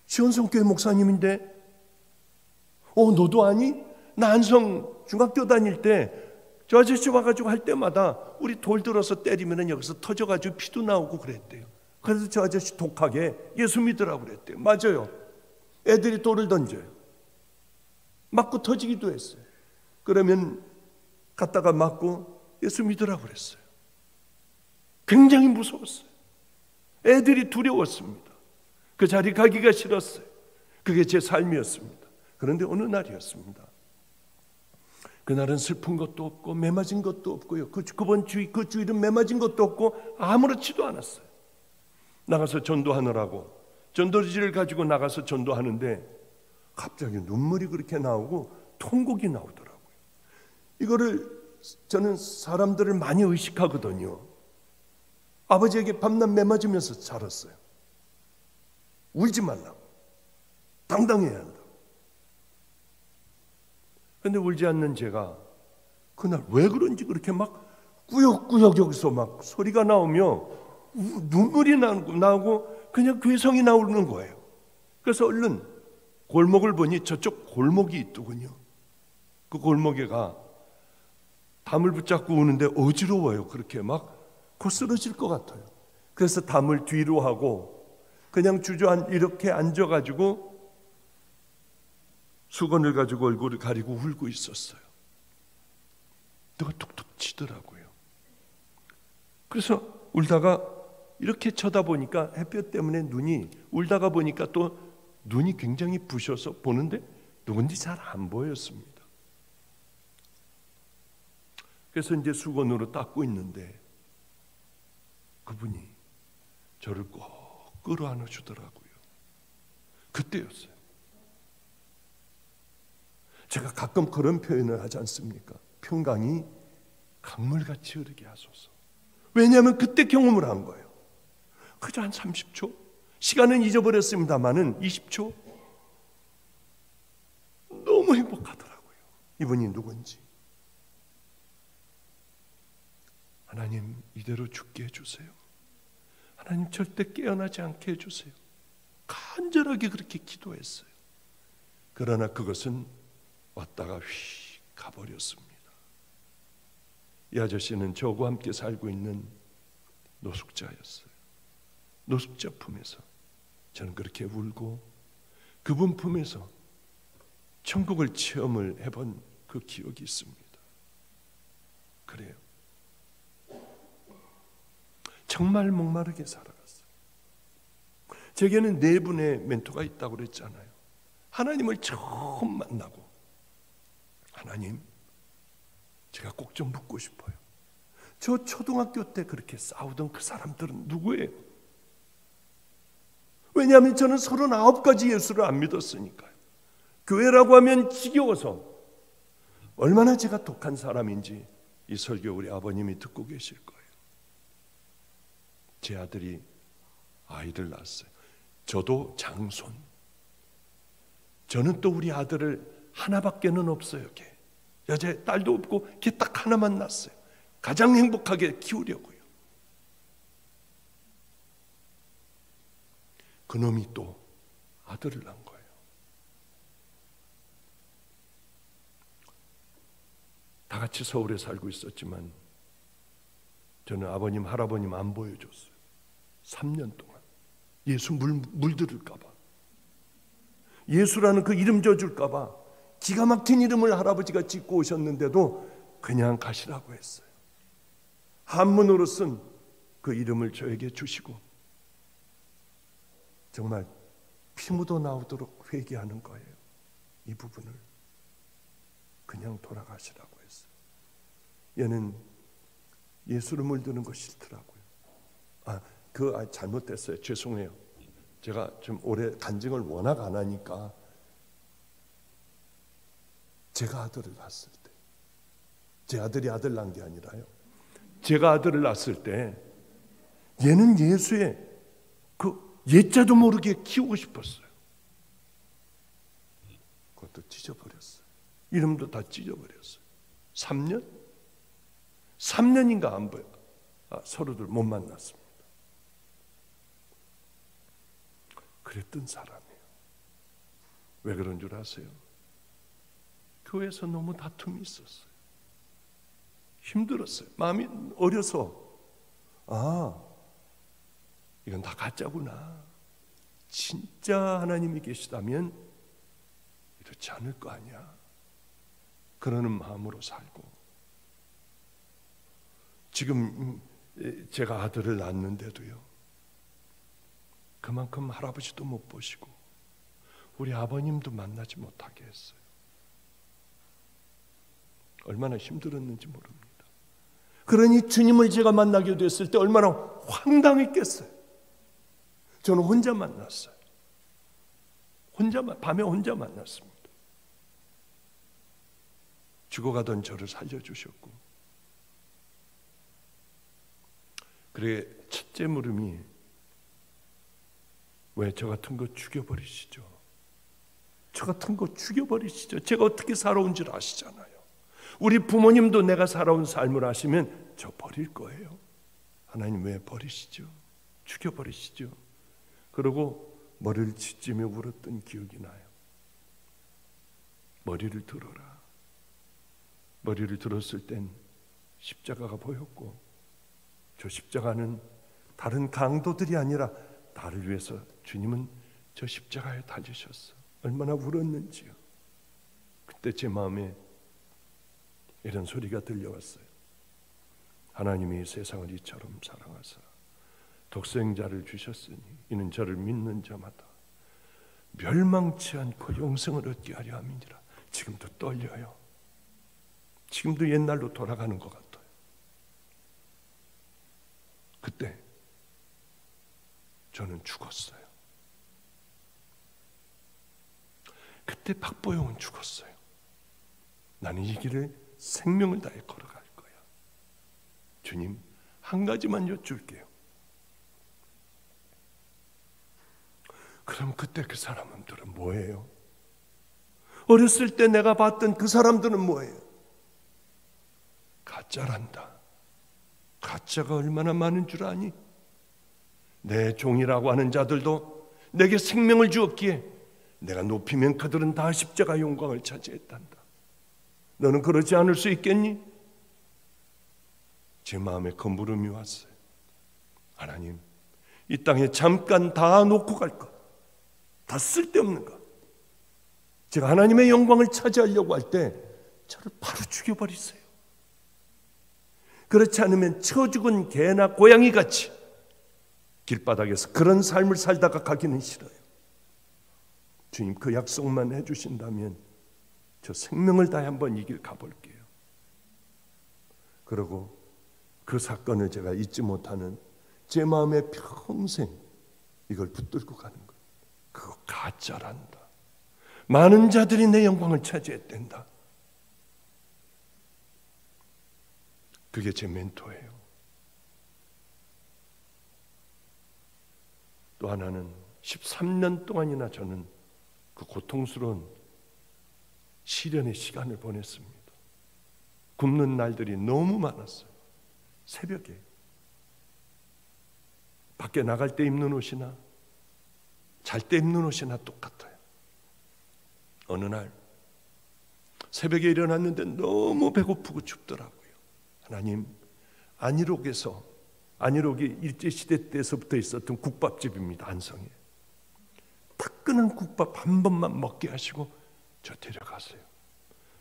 시온성교회 목사님인데 너도 아니? 나 안성 중학교 다닐 때 저 아저씨 와가지고 할 때마다 우리 돌 들어서 때리면 여기서 터져가지고 피도 나오고 그랬대요. 그래서 저 아저씨 독하게 예수 믿으라고 그랬대요. 맞아요. 애들이 돌을 던져요. 맞고 터지기도 했어요. 그러면 갔다가 맞고 예수 믿으라고 그랬어요. 굉장히 무서웠어요. 애들이 두려웠습니다. 그 자리 가기가 싫었어요. 그게 제 삶이었습니다. 그런데 어느 날이었습니다. 그날은 슬픈 것도 없고 매맞은 것도 없고요. 그 주일은 매맞은 것도 없고 아무렇지도 않았어요. 나가서 전도하느라고 전도지를 가지고 나가서 전도하는데 갑자기 눈물이 그렇게 나오고 통곡이 나오더라고요. 이거를 저는 사람들을 많이 의식하거든요. 아버지에게 밤낮 매맞으면서 자랐어요. 울지 말라고, 당당해야 한다고. 그런데 울지 않는 제가 그날 왜 그런지 그렇게 막 꾸역꾸역 여기서 막 소리가 나오며 눈물이 나오고 그냥 괴성이 나오는 거예요. 그래서 얼른 골목을 보니 저쪽 골목이 있더군요. 그 골목에가 담을 붙잡고 우는데 어지러워요. 그렇게 막 곧 쓰러질 것 같아요. 그래서 담을 뒤로 하고 그냥 이렇게 앉아가지고 수건을 가지고 얼굴을 가리고 울고 있었어요. 누가 툭툭 치더라고요. 그래서 울다가 이렇게 쳐다보니까 햇볕 때문에 울다가 보니까 또 눈이 굉장히 부셔서 보는데 누군지 잘 안 보였습니다. 그래서 이제 수건으로 닦고 있는데 그분이 저를 꼭 끌어안아 주더라고요. 그때였어요. 제가 가끔 그런 표현을 하지 않습니까? 평강이 강물같이 흐르게 하소서. 왜냐하면 그때 경험을 한 거예요. 그저 한 30초? 시간은 잊어버렸습니다마는 20초? 너무 행복하더라고요. 이분이 누군지. 하나님, 이대로 죽게 해주세요. 하나님, 절대 깨어나지 않게 해주세요. 간절하게 그렇게 기도했어요. 그러나 그것은 왔다가 휙 가버렸습니다. 이 아저씨는 저와 함께 살고 있는 노숙자였어요. 노숙자 품에서 저는 그렇게 울고 그분 품에서 천국을 체험을 해본 그 기억이 있습니다. 그래요. 정말 목마르게 살아갔어요. 제게는 4분의 멘토가 있다고 그랬잖아요. 하나님을 처음 만나고, 하나님, 제가 꼭 좀 묻고 싶어요. 저 초등학교 때 그렇게 싸우던 그 사람들은 누구예요? 왜냐하면 저는 39가지 예수를 안 믿었으니까요. 교회라고 하면 지겨워서 얼마나 제가 독한 사람인지 이 설교 우리 아버님이 듣고 계실 거예요. 제 아들이 아이를 낳았어요. 저도 장손. 저는 또 우리 아들을 하나밖에는 없어요. 걔. 여자 딸도 없고 걔 딱 하나만 낳았어요. 가장 행복하게 키우려고요. 그놈이 또 아들을 낳은 거예요. 다 같이 서울에 살고 있었지만 저는 아버님, 할아버님 안 보여줬어요. 3년 동안. 예수 물들을까 봐. 예수라는 그 이름 져줄까 봐 기가 막힌 이름을 할아버지가 짓고 오셨는데도 그냥 가시라고 했어요. 한문으로 쓴 그 이름을 저에게 주시고 정말 피 묻어 나오도록 회개하는 거예요. 이 부분을 그냥 돌아가시라고 했어요. 얘는 예수를 물드는 거 싫더라고요. 잘못됐어요. 죄송해요. 제가 좀 오래 간증을 워낙 안 하니까 제가 아들을 낳았을 때, 제 아들이 아들 낳은 게 아니라요. 제가 아들을 낳았을 때 얘는 예수의 그 예자도 모르게 키우고 싶었어요. 그것도 찢어버렸어요. 이름도 다 찢어버렸어요. 3년? 3년인가 안 보여. 서로들 못 만났습니다. 그랬던 사람이에요. 왜 그런 줄 아세요? 교회에서 너무 다툼이 있었어요. 힘들었어요. 마음이 어려서 이건 다 가짜구나. 진짜 하나님이 계시다면 이렇지 않을 거 아니야. 그러는 마음으로 살고 지금 제가 아들을 낳았는데도요. 그만큼 할아버지도 못 보시고 우리 아버님도 만나지 못하게 했어요. 얼마나 힘들었는지 모릅니다. 그러니 주님을 제가 만나게 됐을 때 얼마나 황당했겠어요. 저는 혼자 만났어요. 밤에 혼자 만났습니다. 죽어가던 저를 살려주셨고, 그래 첫째 물음이 왜 저 같은 거 죽여버리시죠? 저 같은 거 죽여버리시죠. 제가 어떻게 살아온 줄 아시잖아요. 우리 부모님도 내가 살아온 삶을 아시면 저 버릴 거예요. 하나님 왜 버리시죠? 죽여버리시죠. 그러고 머리를 짓지며 울었던 기억이 나요. 머리를 들어라. 머리를 들었을 땐 십자가가 보였고, 저 십자가는 다른 강도들이 아니라 나를 위해서 주님은 저 십자가에 달리셨어. 얼마나 울었는지요. 그때 제 마음에 이런 소리가 들려왔어요. 하나님이 세상을 이처럼 사랑하사 독생자를 주셨으니 이는 저를 믿는 자마다 멸망치 않고 영생을 얻게 하려 함이니라. 지금도 떨려요. 지금도 옛날로 돌아가는 것 같아요. 그때 저는 죽었어요. 그때 박보영은 죽었어요. 나는 이 길을 생명을 다해 걸어갈 거야. 주님, 한 가지만 여쭐게요. 그럼 그때 그 사람들은 뭐예요? 어렸을 때 내가 봤던 그 사람들은 뭐예요? 가짜란다. 가짜가 얼마나 많은 줄 아니? 내 종이라고 하는 자들도 내게 생명을 주었기에 내가 높이면 그들은 다 십자가 영광을 차지했단다. 너는 그러지 않을 수 있겠니? 제 마음에 그 물음이 왔어요. 하나님, 이 땅에 잠깐 다 놓고 갈 것, 다 쓸데없는 것, 제가 하나님의 영광을 차지하려고 할 때 저를 바로 죽여버리세요. 그렇지 않으면 처 죽은 개나 고양이 같이 길바닥에서 그런 삶을 살다가 가기는 싫어요. 주님, 그 약속만 해주신다면 저 생명을 다해 한번 이 길 가볼게요. 그리고 그 사건을 제가 잊지 못하는, 제 마음에 평생 이걸 붙들고 가는 거예요. 그거 가짜란다. 많은 자들이 내 영광을 차지했댄다. 그게 제 멘토예요. 또 하나는 13년 동안이나 저는 그 고통스러운 시련의 시간을 보냈습니다. 굶는 날들이 너무 많았어요. 새벽에 밖에 나갈 때 입는 옷이나 잘 때 입는 옷이나 똑같아요. 어느 날 새벽에 일어났는데 너무 배고프고 춥더라고요. 하나님, 안희록이 일제시대 때서부터 있었던 국밥집입니다. 안성에. 따끈한 국밥 한 번만 먹게 하시고 저 데려가세요.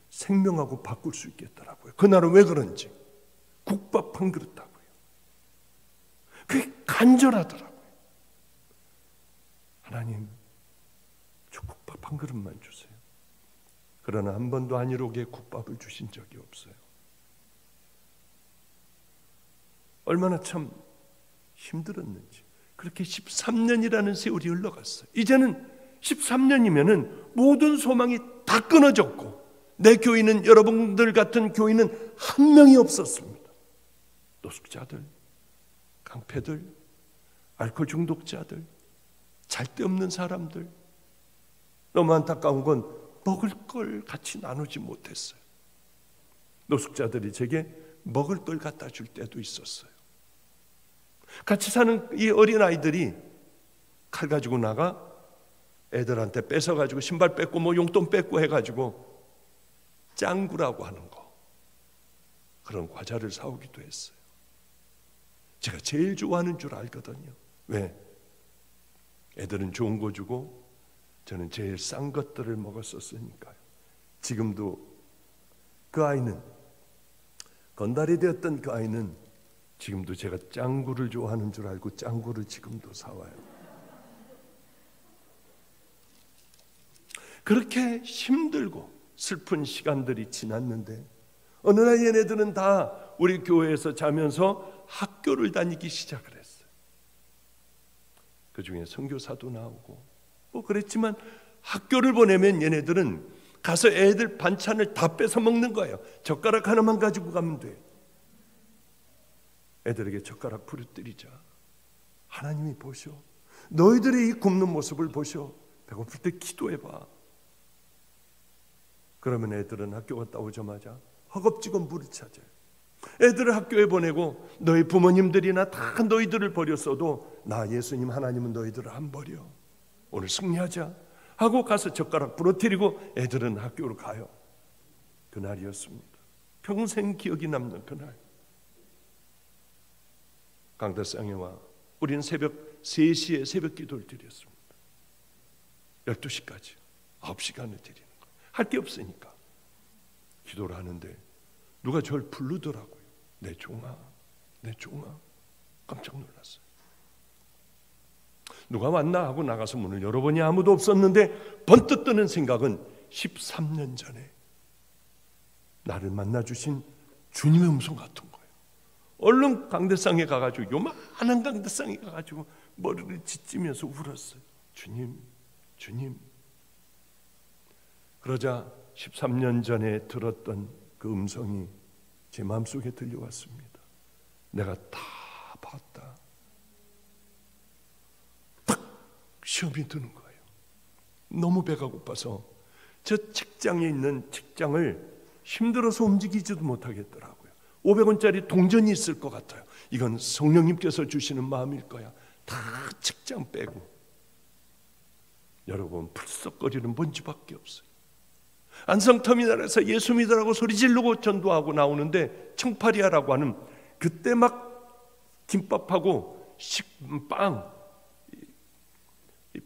생명하고 바꿀 수 있겠더라고요. 그날은 왜 그런지 국밥 한 그릇 하고요. 그게 간절하더라고요. 하나님, 저 국밥 한 그릇만 주세요. 그러나 한 번도 안희록에 국밥을 주신 적이 없어요. 얼마나 참 힘들었는지. 그렇게 13년이라는 세월이 흘러갔어요. 이제는 13년이면은 모든 소망이 다 끊어졌고, 내 교인은, 여러분들 같은 교인은 한 명이 없었습니다. 노숙자들, 깡패들, 알코올 중독자들, 잘 데 없는 사람들. 너무 안타까운 건 먹을 걸 같이 나누지 못했어요. 노숙자들이 제게 먹을 걸 갖다 줄 때도 있었어요. 같이 사는 이 어린아이들이 칼 가지고 나가 애들한테 뺏어가지고 신발 뺏고 뭐 용돈 뺏고 해가지고 짱구라고 하는 거, 그런 과자를 사오기도 했어요. 제가 제일 좋아하는 줄 알거든요. 왜? 애들은 좋은 거 주고 저는 제일 싼 것들을 먹었었으니까요. 지금도 그 아이는, 건달이 되었던 그 아이는 지금도 제가 짱구를 좋아하는 줄 알고 짱구를 지금도 사와요. 그렇게 힘들고 슬픈 시간들이 지났는데 어느 날 얘네들은 다 우리 교회에서 자면서 학교를 다니기 시작을 했어요. 그 중에 선교사도 나오고 뭐 그랬지만 학교를 보내면 얘네들은 가서 애들 반찬을 다 뺏어 먹는 거예요. 젓가락 하나만 가지고 가면 돼요. 애들에게 젓가락 부러뜨리자. 하나님이 보셔. 너희들의 이 굶는 모습을 보셔. 배고플 때 기도해봐. 그러면 애들은 학교 갔다 오자마자 허겁지겁 물을 찾아요. 애들을 학교에 보내고 너희 부모님들이나 다 너희들을 버렸어도 나 예수님 하나님은 너희들을 안 버려. 오늘 승리하자 하고 가서 젓가락 부러뜨리고 애들은 학교로 가요. 그날이었습니다. 평생 기억이 남는 그날. 강대상에 와 우리는 새벽 3시에 새벽 기도를 드렸습니다. 12시까지 9시간을 드리는 거. 할 게 없으니까 기도를 하는데 누가 저를 부르더라고요. 내 종아, 내 종아. 깜짝 놀랐어요. 누가 왔나 하고 나가서 문을 열어보니 아무도 없었는데 번뜩 뜨는 생각은 13년 전에 나를 만나주신 주님의 음성 같은 거예요. 얼른 강대상에 가가지고, 요만한 강대상에 가가지고 머리를 짓지면서 울었어요. 주님, 주님. 그러자 13년 전에 들었던 그 음성이 제 마음속에 들려왔습니다. 내가 다 봤다. 딱 시험이 드는 거예요. 너무 배가 고파서 저 책장에 있는 책장을 힘들어서 움직이지도 못하겠더라고요. 500원짜리 동전이 있을 것 같아요. 이건 성령님께서 주시는 마음일 거야. 다 책장 빼고. 여러분, 풀썩거리는 먼지밖에 없어요. 안성터미널에서 예수 믿으라고 소리 지르고 전도하고 나오는데 청파리아라고 하는 그때 막 김밥하고 식빵,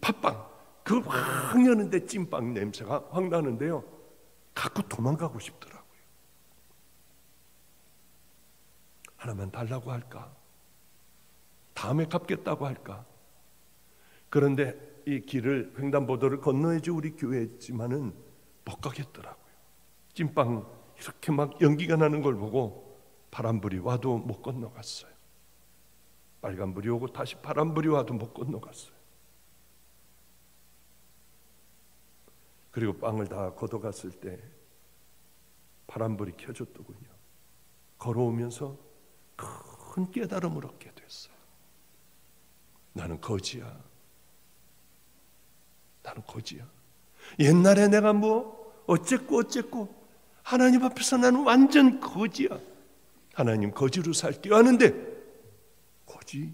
팥빵 그걸 확 여는데 찐빵 냄새가 확 나는데요. 갖고 도망가고 싶더라고요. 하나만 달라고 할까? 다음에 갚겠다고 할까? 그런데 이 길을 횡단보도를 건너야지 우리 교회지만은 못 가겠더라고요. 찐빵 이렇게 막 연기가 나는 걸 보고 파란불이 와도 못 건너갔어요. 빨간불이 오고 다시 파란불이 와도 못 건너갔어요. 그리고 빵을 다 걷어갔을 때 파란불이 켜졌더군요. 걸어오면서 큰 깨달음을 얻게 됐어요. 나는 거지야. 나는 거지야. 옛날에 내가 뭐 어쨌고 하나님 앞에서 나는 완전 거지야. 하나님 거지로 살게요 하는데 거지?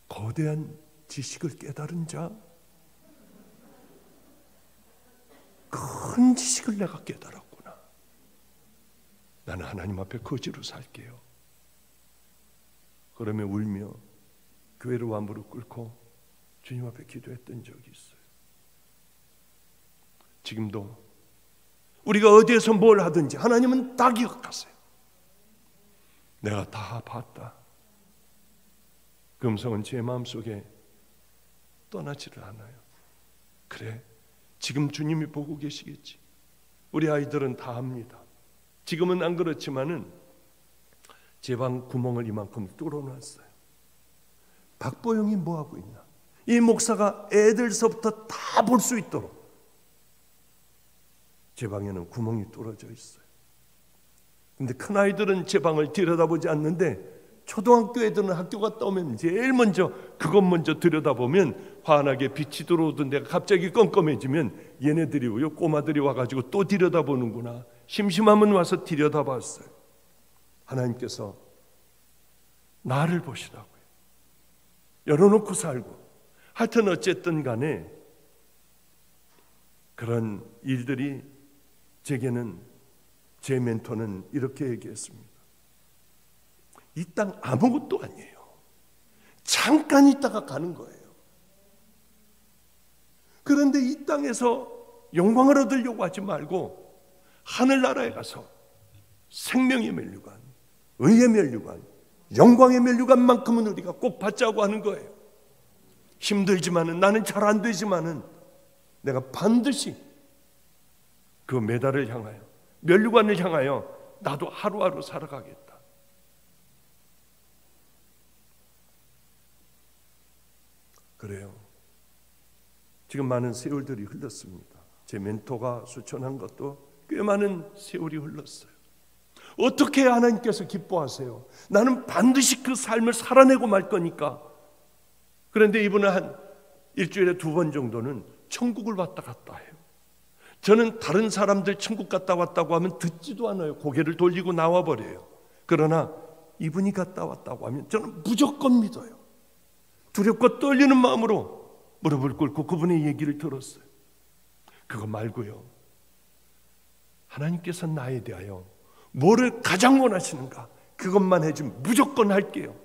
거대한 지식을 깨달은 자? 큰 지식을 내가 깨달았구나. 나는 하나님 앞에 거지로 살게요. 그러며 울며 교회로 와 무릎 꿇고 주님 앞에 기도했던 적이 있어요. 지금도 우리가 어디에서 뭘 하든지 하나님은 다 기억하세요. 내가 다 봤다. 그 음성은 제 마음속에 떠나지를 않아요. 그래, 지금 주님이 보고 계시겠지. 우리 아이들은 다 합니다. 지금은 안 그렇지만은 제 방 구멍을 이만큼 뚫어놨어요. 박보영이 뭐하고 있나? 이 목사가 애들서부터 다 볼 수 있도록 제 방에는 구멍이 뚫어져 있어요. 근데 큰아이들은 제 방을 들여다보지 않는데 초등학교 애들은 학교 갔다 오면 제일 먼저 그것 먼저 들여다보면 환하게 빛이 들어오던 데가 갑자기 껌껌해지면 얘네들이 오요 꼬마들이 와가지고 또 들여다보는구나. 심심하면 와서 들여다봤어요. 하나님께서 나를 보시라고요. 열어놓고 살고 하여튼 어쨌든 간에 그런 일들이 제게는 제 멘토는 이렇게 얘기했습니다. 이 땅 아무것도 아니에요. 잠깐 있다가 가는 거예요. 그런데 이 땅에서 영광을 얻으려고 하지 말고 하늘나라에 가서 생명의 면류관, 의의 면류관, 영광의 면류관만큼은 우리가 꼭 받자고 하는 거예요. 힘들지만은 나는 잘 안 되지만은 내가 반드시 그 메달을 향하여 면류관을 향하여 나도 하루하루 살아가겠다. 그래요. 지금 많은 세월들이 흘렀습니다. 제 멘토가 수천한 것도 꽤 많은 세월이 흘렀어요. 어떻게 하나님께서 기뻐하세요? 나는 반드시 그 삶을 살아내고 말 거니까. 그런데 이분은 한 일주일에 2번 정도는 천국을 왔다 갔다 해요. 저는 다른 사람들 천국 갔다 왔다고 하면 듣지도 않아요. 고개를 돌리고 나와버려요. 그러나 이분이 갔다 왔다고 하면 저는 무조건 믿어요. 두렵고 떨리는 마음으로 무릎을 꿇고 그분의 얘기를 들었어요. 그거 말고요, 하나님께서 나에 대하여 뭐를 가장 원하시는가 그것만 해주면 무조건 할게요.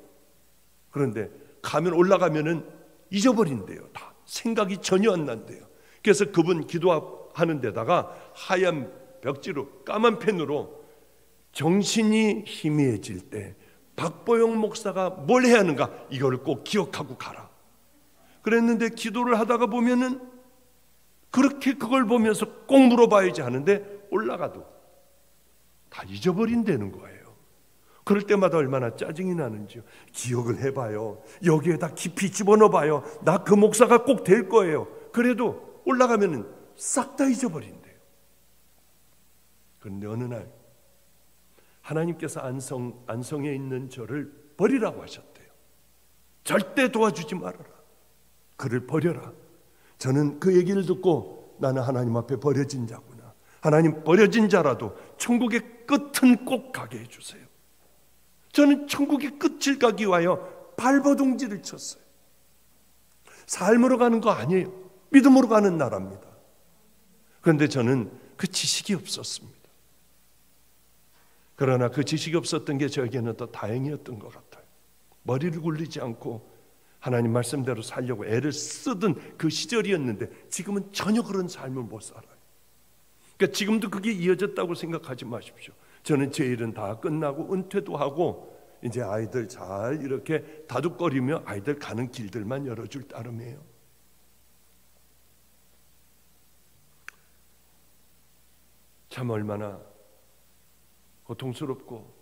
그런데 가면 올라가면은 잊어버린대요. 다 생각이 전혀 안 난대요. 그래서 그분 기도하는 데다가 하얀 벽지로 까만 펜으로 정신이 희미해질 때 박보영 목사가 뭘 해야 하는가 이거를 꼭 기억하고 가라 그랬는데, 기도를 하다가 보면은 그렇게 그걸 보면서 꼭 물어봐야지 하는데 올라가도 다 잊어버린다는 거예요. 그럴 때마다 얼마나 짜증이 나는지요. 기억을 해봐요. 여기에다 깊이 집어넣어봐요. 나 그 목사가 꼭 될 거예요. 그래도 올라가면은 싹 다 잊어버린대요. 그런데 어느 날 하나님께서 안성에 있는 저를 버리라고 하셨대요. 절대 도와주지 말아라. 그를 버려라. 저는 그 얘기를 듣고 나는 하나님 앞에 버려진 자구나. 하나님, 버려진 자라도 천국의 끝은 꼭 가게 해주세요. 저는 천국의 끝을 가기 위하여 발버둥질을 쳤어요. 삶으로 가는 거 아니에요. 믿음으로 가는 나라입니다. 그런데 저는 그 지식이 없었습니다. 그러나 그 지식이 없었던 게 저에게는 더 다행이었던 것 같아요. 머리를 굴리지 않고 하나님 말씀대로 살려고 애를 쓰던 그 시절이었는데 지금은 전혀 그런 삶을 못 살아요. 그러니까 지금도 그게 이어졌다고 생각하지 마십시오. 저는 제 일은 다 끝나고 은퇴도 하고 이제 아이들 잘 이렇게 다독거리며 아이들 가는 길들만 열어줄 따름이에요. 참 얼마나 고통스럽고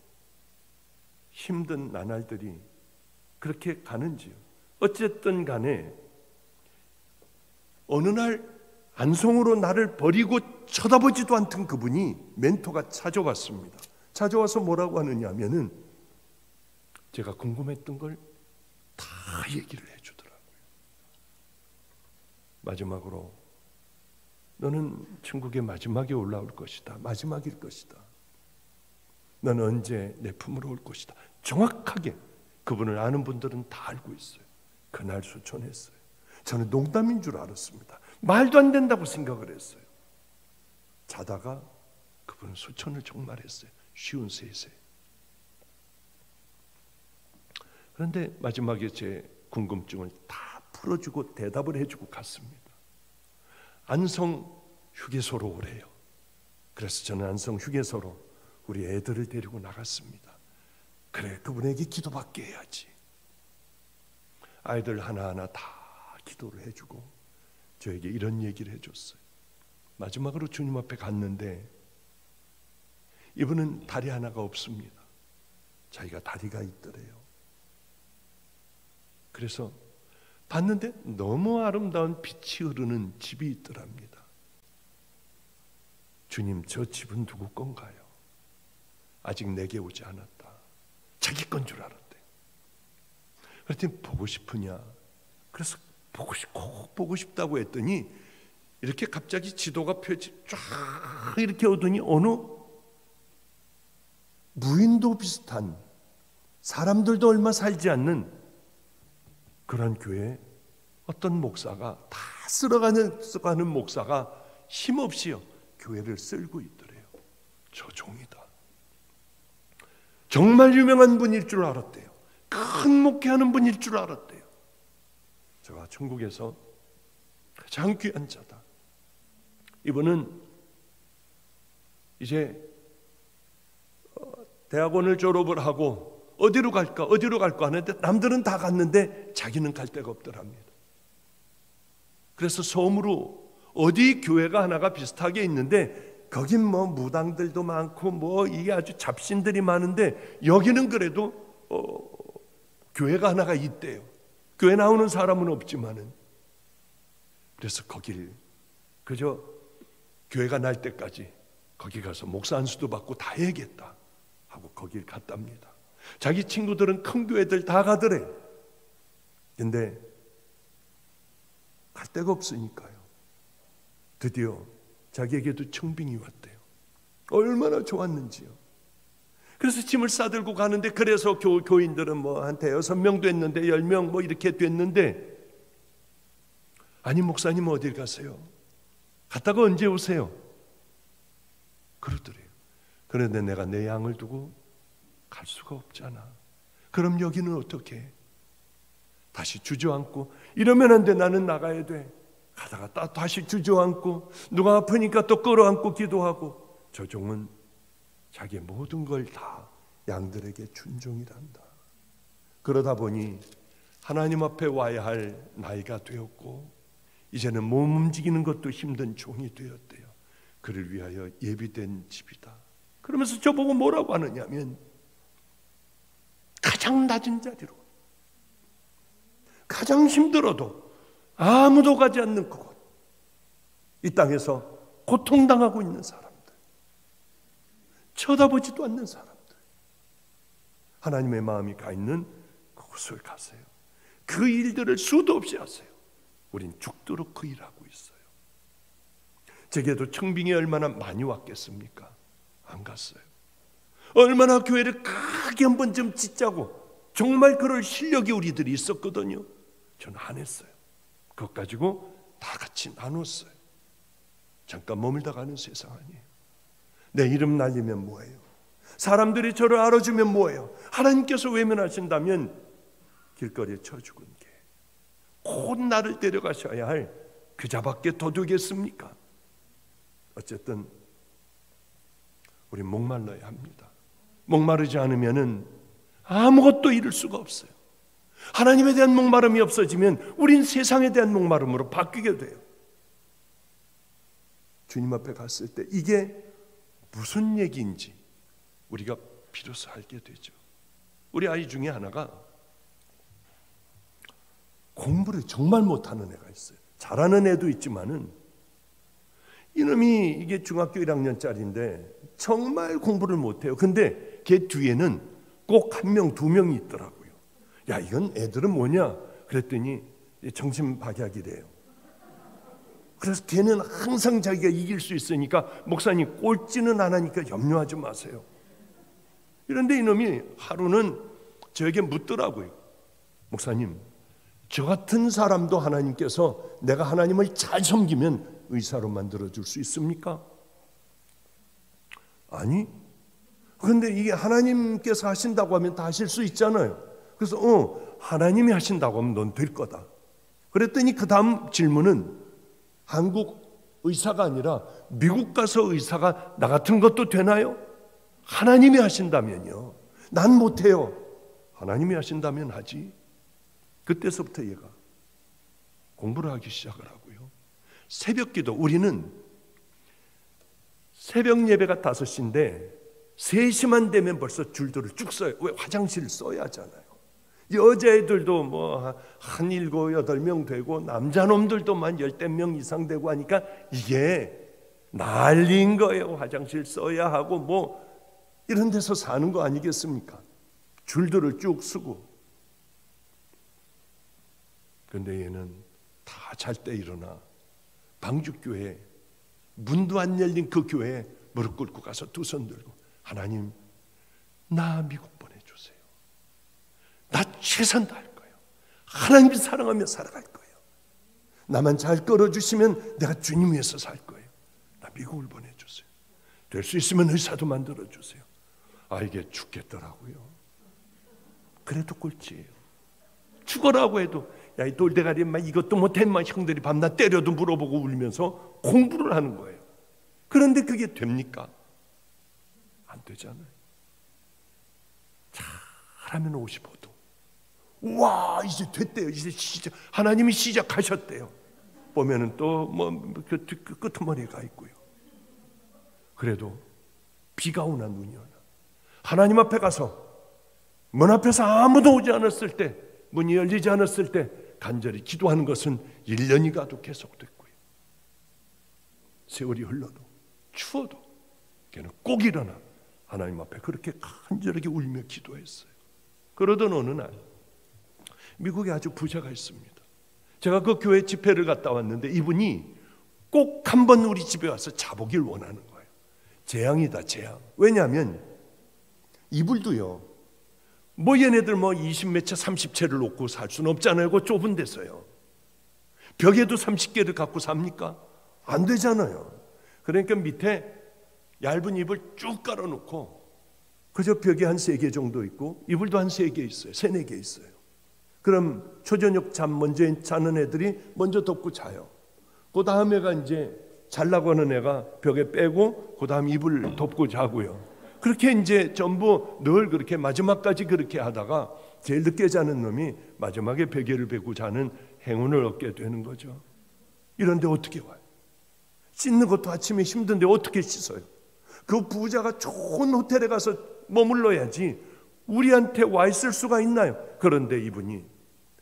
힘든 나날들이 그렇게 가는지요. 어쨌든 간에 어느 날 안성으로 나를 버리고 쳐다보지도 않던 그분이 멘토가 찾아왔습니다. 찾아와서 뭐라고 하느냐 하면은 제가 궁금했던 걸 다 얘기를 해주더라고요. 마지막으로 너는 천국의 마지막에 올라올 것이다. 마지막일 것이다. 너는 언제 내 품으로 올 것이다. 정확하게 그분을 아는 분들은 다 알고 있어요. 그날 수천했어요. 저는 농담인 줄 알았습니다. 말도 안 된다고 생각을 했어요. 자다가 그분은 수천을 정말 했어요. 53세. 그런데 마지막에 제 궁금증을 다 풀어주고 대답을 해주고 갔습니다. 안성 휴게소로 오래요. 그래서 저는 안성 휴게소로 우리 애들을 데리고 나갔습니다. 그래, 그분에게 기도받게 해야지. 아이들 하나하나 다 기도를 해주고 저에게 이런 얘기를 해줬어요. 마지막으로 주님 앞에 갔는데 이분은 다리 하나가 없습니다. 자기가 다리가 있더래요. 그래서 봤는데 너무 아름다운 빛이 흐르는 집이 있더랍니다. 주님, 저 집은 누구 건가요? 아직 내게 오지 않았다. 자기 건 줄 알았대. 그랬더니 보고 싶으냐? 그래서 꼭 보고 싶다고 했더니 이렇게 갑자기 지도가 쫙 이렇게 오더니 어느 무인도 비슷한 사람들도 얼마 살지 않는 그런 교회에 어떤 목사가 다 쓸어가는 목사가 힘없이요 교회를 쓸고 있더래요. 저 종이다. 정말 유명한 분일 줄 알았대요. 큰 목회하는 분일 줄 알았대요. 제가 천국에서 가장 귀한 자다. 이분은 이제 대학원을 졸업을 하고 어디로 갈까 하는데 남들은 다 갔는데 자기는 갈 데가 없더랍니다. 그래서 섬으로 어디 교회가 하나가 비슷하게 있는데 거긴 뭐 무당들도 많고 뭐 이게 아주 잡신들이 많은데 여기는 그래도 교회가 하나가 있대요. 교회 나오는 사람은 없지만은. 그래서 거길 그저 교회가 날 때까지 거기 가서 목사 안수도 받고 다 해야겠다 하고 거길 갔답니다. 자기 친구들은 큰 교회들 다 가더래. 근데 갈 데가 없으니까요. 드디어 자기에게도 청빙이 왔대요. 얼마나 좋았는지요. 그래서 짐을 싸들고 가는데 그래서 교인들은 뭐 한 6명 됐는데 10명 뭐 이렇게 됐는데 아니 목사님 어딜 가세요? 갔다가 언제 오세요? 그러더래요. 그런데 내가 내 양을 두고 갈 수가 없잖아. 그럼 여기는 어떻게? 다시 주저앉고 이러면 안 돼. 나는 나가야 돼. 가다가 다시 주저앉고 누가 아프니까 또 끌어안고 기도하고. 저 종은 자기의 모든 걸 다 양들에게 준종이란다. 그러다 보니 하나님 앞에 와야 할 나이가 되었고 이제는 몸 움직이는 것도 힘든 종이 되었대요. 그를 위하여 예비된 집이다. 그러면서 저보고 뭐라고 하느냐면 가장 낮은 자리로 가장 힘들어도 아무도 가지 않는 그곳 이 땅에서 고통당하고 있는 사람들, 쳐다보지도 않는 사람들, 하나님의 마음이 가 있는 그곳을 가세요. 그 일들을 수도 없이 하세요. 우린 죽도록 그 일하고 있어요. 제게도 청빙이 얼마나 많이 왔겠습니까? 안 갔어요. 얼마나 교회를 크게 한번 좀 짓자고 정말 그럴 실력이 우리들이 있었거든요. 저는 안 했어요. 그것 가지고 다 같이 나눴어요. 잠깐 머물다 가는 세상 아니에요. 내 이름 날리면 뭐예요? 사람들이 저를 알아주면 뭐예요? 하나님께서 외면하신다면 길거리에 쳐 죽은 게 곧 나를 데려가셔야 할 그자밖에 더 되겠습니까? 어쨌든 우리 목말라야 합니다. 목마르지 않으면은 아무것도 이룰 수가 없어요. 하나님에 대한 목마름이 없어지면 우린 세상에 대한 목마름으로 바뀌게 돼요. 주님 앞에 갔을 때 이게 무슨 얘기인지 우리가 비로소 알게 되죠. 우리 아이 중에 하나가 공부를 정말 못하는 애가 있어요. 잘하는 애도 있지만은 이놈이 이게 중학교 1학년짜리인데 정말 공부를 못해요. 근데 걔 뒤에는 꼭 한 명, 두 명이 있더라고요. 야, 이건 애들은 뭐냐? 그랬더니 정신박약이래요. 그래서 걔는 항상 자기가 이길 수 있으니까 목사님 꼴찌는 안 하니까 염려하지 마세요. 그런데 이놈이 하루는 저에게 묻더라고요. 목사님, 저 같은 사람도 하나님께서 내가 하나님을 잘 섬기면 의사로 만들어줄 수 있습니까? 아니, 그런데 이게 하나님께서 하신다고 하면 다 하실 수 있잖아요. 그래서 하나님이 하신다고 하면 넌 될 거다. 그랬더니 그 다음 질문은 한국 의사가 아니라 미국 가서 의사가 나 같은 것도 되나요? 하나님이 하신다면요. 난 못해요. 하나님이 하신다면 하지. 그때서부터 얘가 공부를 하기 시작을 하고요. 새벽기도, 우리는 새벽 예배가 5시인데 3시만 되면 벌써 줄들을 쭉 써요. 왜? 화장실 써야 하잖아요. 여자애들도 뭐 한 7, 8명 되고 남자놈들도 만 10명 이상 되고 하니까 이게 난리인 거예요. 화장실 써야 하고 뭐 이런 데서 사는 거 아니겠습니까? 줄들을 쭉 쓰고. 근데 얘는 다 잘 때 일어나 방죽교회 문도 안 열린 그 교회에 무릎 꿇고 가서 두 손 들고 하나님, 나 미국 보내주세요. 나 최선 다할 거예요. 하나님 사랑하며 살아갈 거예요. 나만 잘 끌어주시면 내가 주님 위해서 살 거예요. 나 미국을 보내주세요. 될 수 있으면 의사도 만들어주세요. 아, 이게 죽겠더라고요. 그래도 꼴찌예요. 죽어라고 해도 야, 이 돌대가리 인마 이것도 못해 인마 형들이 밤낮 때려도 물어보고 울면서 공부를 하는 거예요. 그런데 그게 됩니까? 안 되잖아요. 잘하면 55도. 와, 이제 됐대요. 이제 시작, 하나님이 시작하셨대요. 보면은 또 뭐 그 끄트머리에 가 있고요. 그래도 비가 오나 눈이 오나 하나님 앞에 가서 문 앞에서 아무도 오지 않았을 때, 문이 열리지 않았을 때 간절히 기도하는 것은 1년이 가도 계속됐고요. 세월이 흘러도 추워도 걔는 꼭 일어나 하나님 앞에 그렇게 간절하게 울며 기도했어요. 그러던 어느 날 미국에 아주 부자가 있습니다. 제가 그 교회 집회를 갔다 왔는데 이분이 꼭 한번 우리 집에 와서 자보길 원하는 거예요. 재앙이다, 재앙. 왜냐하면 이불도요, 뭐 얘네들 뭐 20몇 채 30채를 놓고 살 수는 없잖아요. 그 좁은 데서요. 벽에도 30개를 갖고 삽니까? 안 되잖아요. 그러니까 밑에 얇은 이불 쭉 깔아놓고 그저 벽에 한 3개 정도 있고 이불도 한 3개 있어요. 3, 4개 있어요. 그럼 초저녁 잠 먼저 자는 애들이 먼저 덮고 자요. 그 다음에가 이제 자려고 하는 애가 벽에 빼고 그 다음 이불 덮고 자고요. 그렇게 이제 전부 늘 그렇게 마지막까지 그렇게 하다가 제일 늦게 자는 놈이 마지막에 베개를 베고 자는 행운을 얻게 되는 거죠. 이런데 어떻게 와요? 씻는 것도 아침에 힘든데 어떻게 씻어요? 그 부자가 좋은 호텔에 가서 머물러야지 우리한테 와 있을 수가 있나요? 그런데 이분이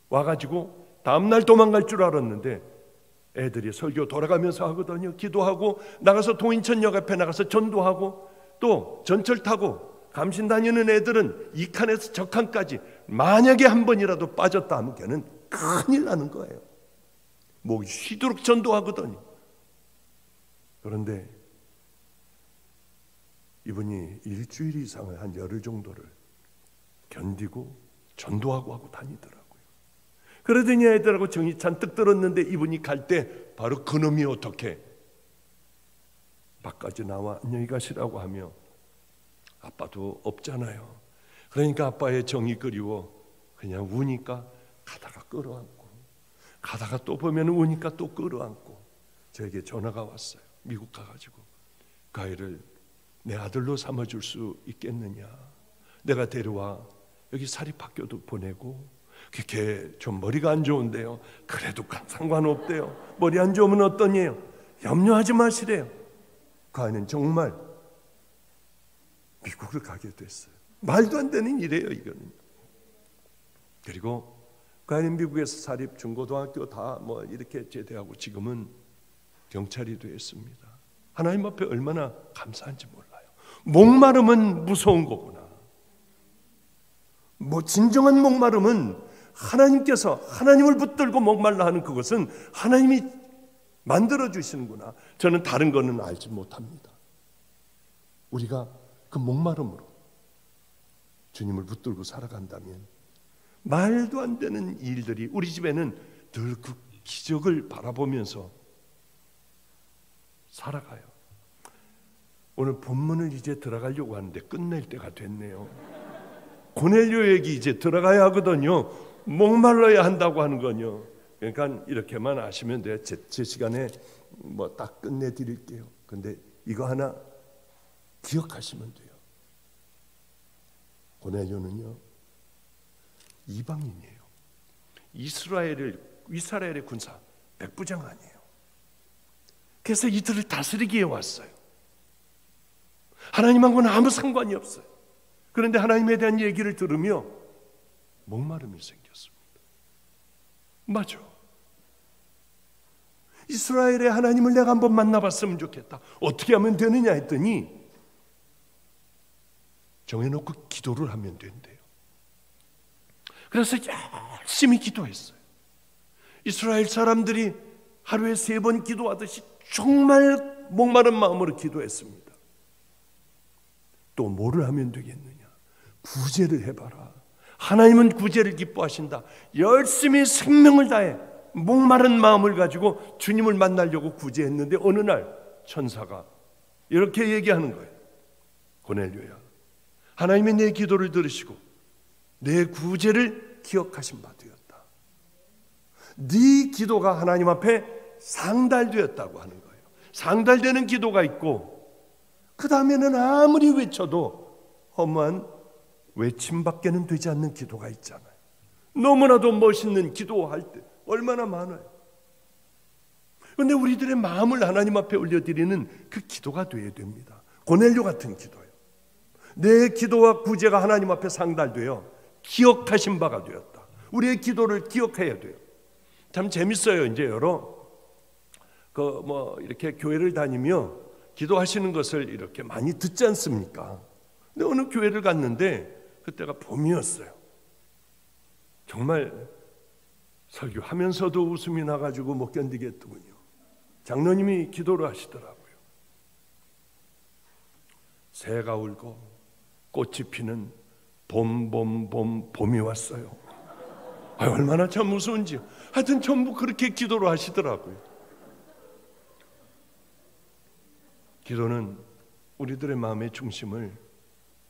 와가지고 다음날 도망갈 줄 알았는데 애들이 설교 돌아가면서 하거든요. 기도하고 나가서 동인천역 앞에 나가서 전도하고 또 전철 타고 감신 다니는 애들은 이 칸에서 저 칸까지 만약에 한 번이라도 빠졌다 하면 걔는 큰일 나는 거예요. 목이 쉬도록 전도하거든요. 그런데 이분이 일주일 이상을 한 열흘 정도를 견디고 전도하고 하고 다니더라고요. 그러더니 애들하고 정이 잔뜩 들었는데 이분이 갈 때 바로 그놈이 어떻게 밖까지 나와 안녕히 가시라고 하며 아빠도 없잖아요. 그러니까 아빠의 정이 그리워 그냥 우니까 가다가 끌어안고 가다가 또 보면 우니까 또 끌어안고 저에게 전화가 왔어요. 미국 가가지고 그 아이를 내 아들로 삼아줄 수 있겠느냐, 내가 데려와 여기 사립학교도 보내고 걔 좀 머리가 안 좋은데요, 그래도 상관없대요. 머리 안 좋으면 어떠니에요? 염려하지 마시래요. 그 아이는 정말 미국을 가게 됐어요. 말도 안 되는 일이에요 이거는. 그리고 그 아이는 미국에서 사립 중고등학교 다 뭐 이렇게 제대하고 지금은 경찰이 되었습니다. 하나님 앞에 얼마나 감사한지 몰라요. 목마름은 무서운 거구나. 뭐 진정한 목마름은 하나님께서 하나님을 붙들고 목말라 하는 그것은 하나님이 만들어 주시는구나. 저는 다른 거는 알지 못합니다. 우리가 그 목마름으로 주님을 붙들고 살아간다면 말도 안 되는 일들이 우리 집에는 늘 그 기적을 바라보면서 살아가요. 오늘 본문을 이제 들어가려고 하는데 끝낼 때가 됐네요. 고넬료 얘기 이제 들어가야 하거든요. 목말라야 한다고 하는 거요. 그러니까 이렇게만 아시면 돼요. 제 시간에 뭐 딱 끝내드릴게요. 근데 이거 하나 기억하시면 돼요. 고넬료는요 이방인이에요. 이스라엘의 군사 백부장 아니에요. 그래서 이들을 다스리기에 왔어요. 하나님하고는 아무 상관이 없어요. 그런데 하나님에 대한 얘기를 들으며 목마름이 생겼습니다. 맞아. 이스라엘의 하나님을 내가 한번 만나봤으면 좋겠다. 어떻게 하면 되느냐 했더니 정해놓고 기도를 하면 된대요. 그래서 열심히 기도했어요. 이스라엘 사람들이 하루에 3번 기도하듯이 정말 목마른 마음으로 기도했습니다. 또 뭐를 하면 되겠느냐? 구제를 해봐라. 하나님은 구제를 기뻐하신다. 열심히 생명을 다해 목마른 마음을 가지고 주님을 만나려고 구제했는데 어느 날 천사가 이렇게 얘기하는 거예요. 고넬료야, 하나님이 내 기도를 들으시고 내 구제를 기억하신 바 되었다. 네 기도가 하나님 앞에 상달되었다고 하는 거예요. 상달되는 기도가 있고 그 다음에는 아무리 외쳐도 허무한 외침밖에는 되지 않는 기도가 있잖아요. 너무나도 멋있는 기도할 때 얼마나 많아요. 그런데 우리들의 마음을 하나님 앞에 올려드리는 그 기도가 되어야 됩니다. 고넬료 같은 기도예요. 내 기도와 구제가 하나님 앞에 상달되어 기억하신 바가 되었다. 우리의 기도를 기억해야 돼요. 참 재밌어요. 이제 이렇게 교회를 다니며 기도하시는 것을 이렇게 많이 듣지 않습니까? 근데 어느 교회를 갔는데 그때가 봄이었어요. 정말 설교하면서도 웃음이 나가지고 못 견디겠더군요. 장로님이 기도를 하시더라고요. 새가 울고 꽃이 피는 봄이 왔어요. 얼마나 참 무서운지요. 하여튼 전부 그렇게 기도를 하시더라고요. 기도는 우리들의 마음의 중심을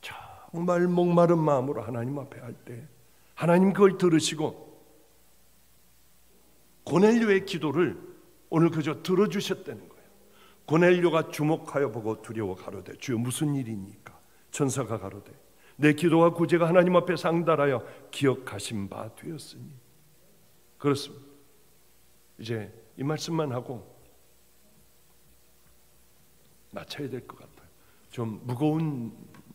정말 목마른 마음으로 하나님 앞에 할 때 하나님 그걸 들으시고 고넬료의 기도를 오늘 그저 들어주셨다는 거예요. 고넬료가 주목하여 보고 두려워 가로되 주여 무슨 일이니까? 천사가 가로되 내 기도와 구제가 하나님 앞에 상달하여 기억하신 바 되었으니. 그렇습니다. 이제 이 말씀만 하고 마쳐야 될 것 같아요. 좀 무거운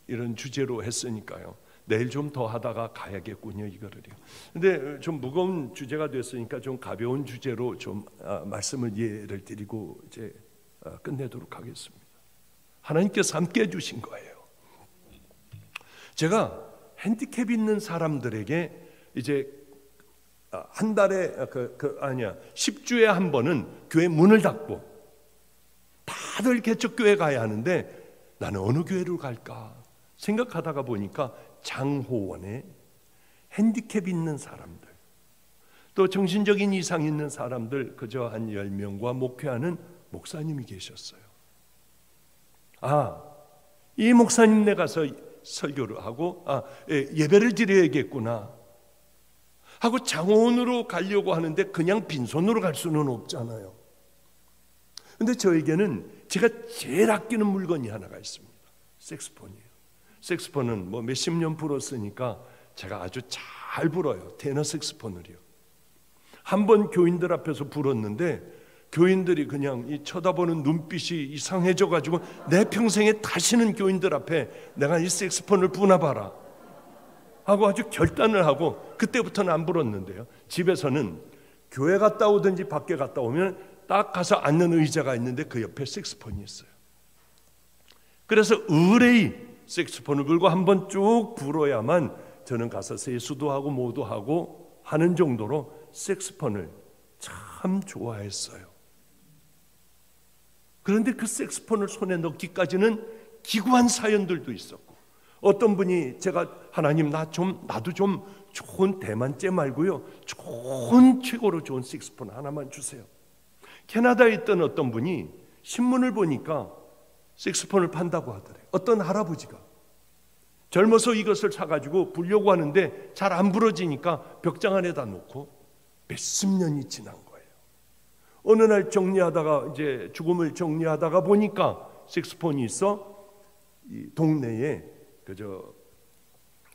이런 주제로 했으니까요. 내일 좀 더 하다가 가야겠군요, 이거를요. 근데 좀 무거운 주제가 됐으니까 좀 가벼운 주제로 좀 말씀을 예를 드리고 이제 끝내도록 하겠습니다. 하나님께서 함께 해주신 거예요. 제가 핸디캡 있는 사람들에게 이제 한 달에 10주에 한 번은 교회 문을 닫고 다들 개척교회 가야 하는데 나는 어느 교회로 갈까 생각하다가 보니까 장호원에 핸디캡 있는 사람들, 또 정신적인 이상 있는 사람들 그저 한 10명과 목회하는 목사님이 계셨어요. 이 목사님네 가서 설교를 하고 예배를 드려야겠구나 하고 장호원으로 가려고 하는데 그냥 빈손으로 갈 수는 없잖아요. 근데 저에게는 제가 제일 아끼는 물건이 하나가 있습니다. 색스폰이에요. 색스폰은 뭐 몇십 년 불었으니까 제가 아주 잘 불어요. 테너 색스폰을요. 한번 교인들 앞에서 불었는데 교인들이 그냥 쳐다보는 눈빛이 이상해져 가지고 내 평생에 다시는 교인들 앞에 내가 이 색스폰을 부나봐라 하고 아주 결단을 하고 그때부터는 안 불었는데요. 집에서는 교회 갔다 오든지 밖에 갔다 오면 딱 가서 앉는 의자가 있는데 그 옆에 색스폰이 있어요. 그래서 의뢰의 색스폰을 불고 한번 쭉 불어야만 저는 가서 세수도 하고 뭐도 하고 하는 정도로 색스폰을 참 좋아했어요. 그런데 그 색스폰을 손에 넣기까지는 기구한 사연들도 있었고, 어떤 분이 제가 하나님 나도 좀 좋은 대만째 말고요, 좋은 최고로 좋은 색스폰 하나만 주세요. 캐나다에 있던 어떤 분이 신문을 보니까 색스폰을 판다고 하더래요. 어떤 할아버지가 젊어서 이것을 사가지고 불려고 하는데 잘 안 부러지니까 벽장 안에다 놓고 몇십 년이 지난 거예요. 어느 날 정리하다가 이제 죽음을 정리하다가 보니까 색스폰이 있어 이 동네에 그저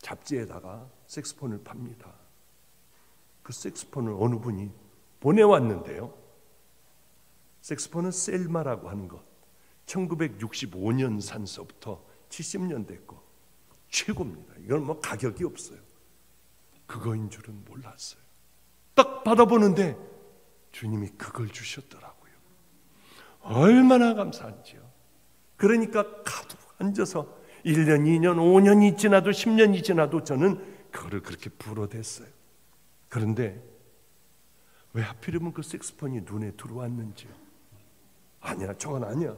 잡지에다가 색스폰을 팝니다. 그 색스폰을 어느 분이 보내왔는데요. 색스폰은 셀마라고 하는 것, 1965년 산서부터 70년 됐고 최고입니다. 이건 뭐 가격이 없어요. 그거인 줄은 몰랐어요. 딱 받아보는데 주님이 그걸 주셨더라고요. 얼마나 감사한지요. 그러니까 가득 앉아서 1년, 2년, 5년이 지나도 10년이 지나도 저는 그거를 그렇게 불어댔어요. 그런데 왜 하필이면 그 색스폰이 눈에 들어왔는지요. 아니야, 저건 아니야.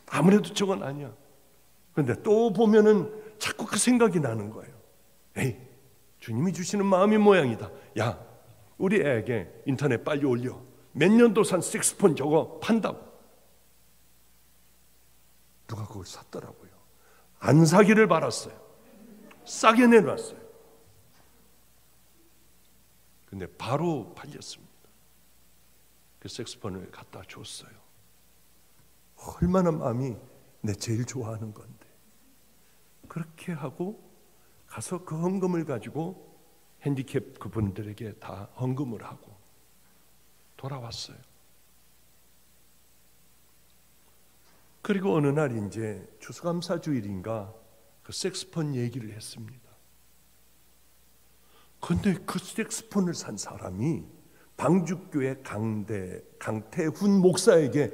아무래도 저건 아니야. 그런데 또 보면은 자꾸 그 생각이 나는 거예요. 에이, 주님이 주시는 마음이 모양이다. 야, 우리 애에게 인터넷 빨리 올려. 몇 년도 산 색스폰 저거 판다고. 누가 그걸 샀더라고요. 안 사기를 바랐어요. 싸게 내놨어요. 근데 바로 팔렸습니다. 그 색스폰을 갖다 줬어요. 얼마나 마음이 내 제일 좋아하는 건데. 그렇게 하고 가서 그 헌금을 가지고 핸디캡 그분들에게 다 헌금을 하고 돌아왔어요. 그리고 어느 날 이제 추수감사 주일인가 그 색스폰 얘기를 했습니다. 근데 그 색스폰을 산 사람이 방주교회 강태훈 목사에게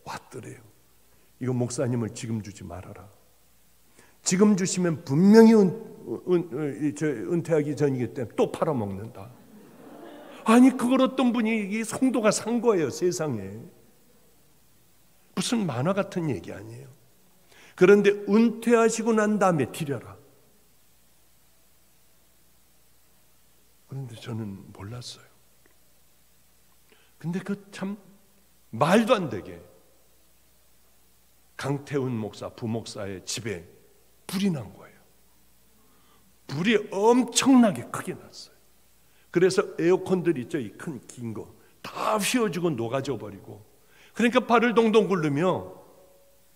왔더래요. 이거 목사님을 지금 주지 말아라. 지금 주시면 분명히 은퇴하기 전이기 때문에 또 팔아먹는다. 아니 그걸 어떤 분이 이 성도가 산 거예요. 세상에. 무슨 만화 같은 얘기 아니에요. 그런데 은퇴하시고 난 다음에 드려라. 그런데 저는 몰랐어요. 근데 그 참 말도 안 되게 강태훈 목사 부목사의 집에 불이 난 거예요. 불이 엄청나게 크게 났어요. 그래서 에어컨들 있죠, 이 큰 긴 거 다 휘어지고 녹아져 버리고. 그러니까 발을 동동 굴르며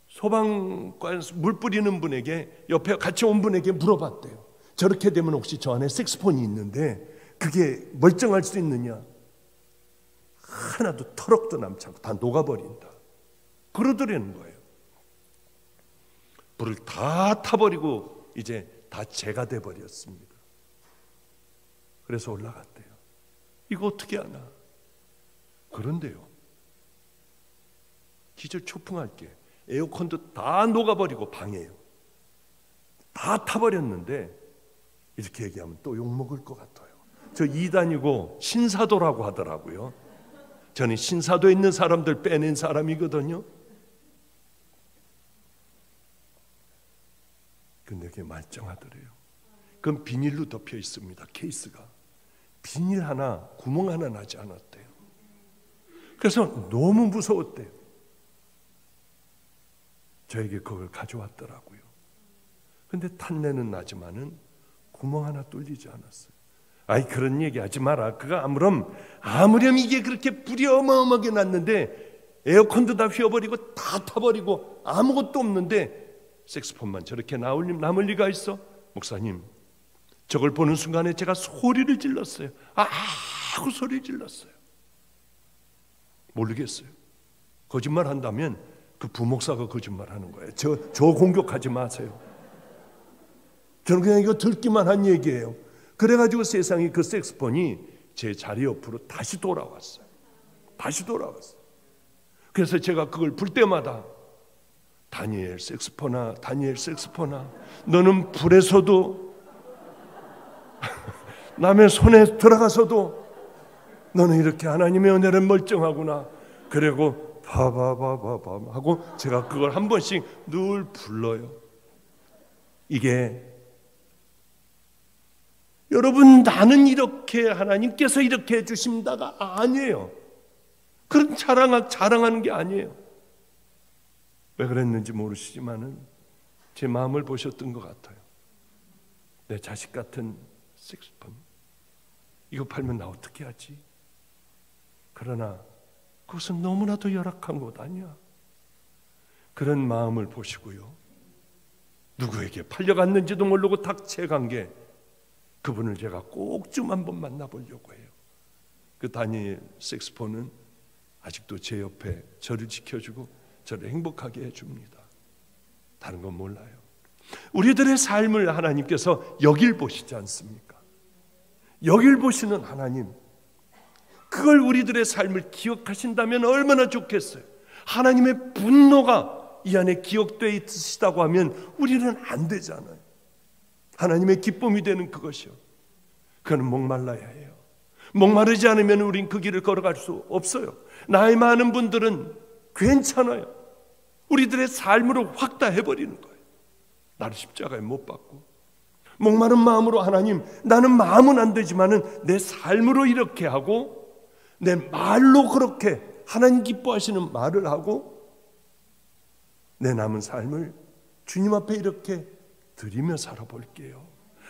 소방관 물 뿌리는 분에게 옆에 같이 온 분에게 물어봤대요. 저렇게 되면 혹시 저 안에 색스폰이 있는데 그게 멀쩡할 수 있느냐? 하나도 털럭도 남지 않고 다 녹아버린다. 그러더라는 거예요. 불을 다 타버리고 이제 다 제가 돼버렸습니다. 그래서 올라갔대요. 이거 어떻게 하나? 그런데요, 기절 초풍할게 에어컨도 다 녹아버리고 방에요. 다 타버렸는데 이렇게 얘기하면 또 욕먹을 것 같아요. 저 2단이고 신사도라고 하더라고요. 저는 신사도에 있는 사람들 빼낸 사람이거든요. 근데 그게 말짱하더래요. 그건 비닐로 덮여 있습니다. 케이스가 비닐 하나, 구멍 하나 나지 않았대요. 그래서 너무 무서웠대요. 저에게 그걸 가져왔더라고요. 근데 탄내는 나지만은 구멍 하나 뚫리지 않았어요. 아이, 그런 얘기 하지 마라. 그거 아무렴 이게 그렇게 불이 어마어마하게 났는데 에어컨도 다 휘어버리고 다 타버리고 아무것도 없는데 색소폰만 저렇게 남을 리가 있어? 목사님, 저걸 보는 순간에 제가 소리를 질렀어요. 하고 소리를 질렀어요. 모르겠어요. 거짓말 한다면 그 부목사가 거짓말하는 거예요. 저 공격하지 마세요. 저는 그냥 이거 듣기만 한 얘기예요. 그래가지고 세상에 그 색소폰이 제 자리 옆으로 다시 돌아왔어요. 다시 돌아왔어요. 그래서 제가 그걸 불 때마다 다니엘 색소폰아, 다니엘 색소폰아, 너는 불에서도 남의 손에 들어가서도 너는 이렇게 하나님의 은혜를 멀쩡하구나. 그리고 바바바바바 하고 제가 그걸 한 번씩 늘 불러요. 이게 여러분, 나는 이렇게 하나님께서 이렇게 해주신다가 아니에요. 그런 자랑하는 게 아니에요. 왜 그랬는지 모르시지만은 제 마음을 보셨던 것 같아요. 내 자식 같은 색소폰 이거 팔면 나 어떻게 하지? 그러나 그것은 너무나도 열악한 것 아니야. 그런 마음을 보시고요, 누구에게 팔려갔는지도 모르고 닥쳐간 게 그분을 제가 꼭 좀 한번 만나보려고 해요. 그 다니엘 색소폰은 아직도 제 옆에 저를 지켜주고 저를 행복하게 해줍니다. 다른 건 몰라요. 우리들의 삶을 하나님께서 여길 보시지 않습니까? 여길 보시는 하나님, 그걸 우리들의 삶을 기억하신다면 얼마나 좋겠어요. 하나님의 분노가 이 안에 기억되어 있으시다고 하면 우리는 안 되잖아요. 하나님의 기쁨이 되는 그것이요, 그건 목말라야 해요. 목마르지 않으면 우린 그 길을 걸어갈 수 없어요. 나이 많은 분들은 괜찮아요. 우리들의 삶으로 확 다 해버리는 거예요. 나를 십자가에 못 박고 목마른 마음으로 하나님, 나는 마음은 안 되지만은 내 삶으로 이렇게 하고 내 말로 그렇게 하나님 기뻐하시는 말을 하고 내 남은 삶을 주님 앞에 이렇게 드리며 살아볼게요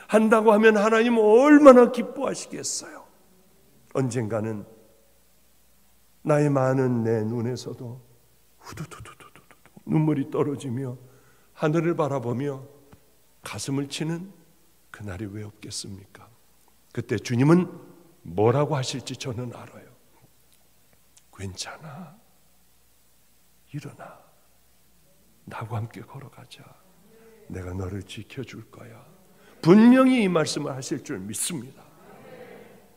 한다고 하면 하나님 얼마나 기뻐하시겠어요. 언젠가는 나이 많은 내 눈에서도 후두두두두두 눈물이 떨어지며 하늘을 바라보며 가슴을 치는 그날이 왜 없겠습니까? 그때 주님은 뭐라고 하실지 저는 알아요. 괜찮아, 일어나, 나와 함께 걸어가자. 내가 너를 지켜줄 거야. 분명히 이 말씀을 하실 줄 믿습니다.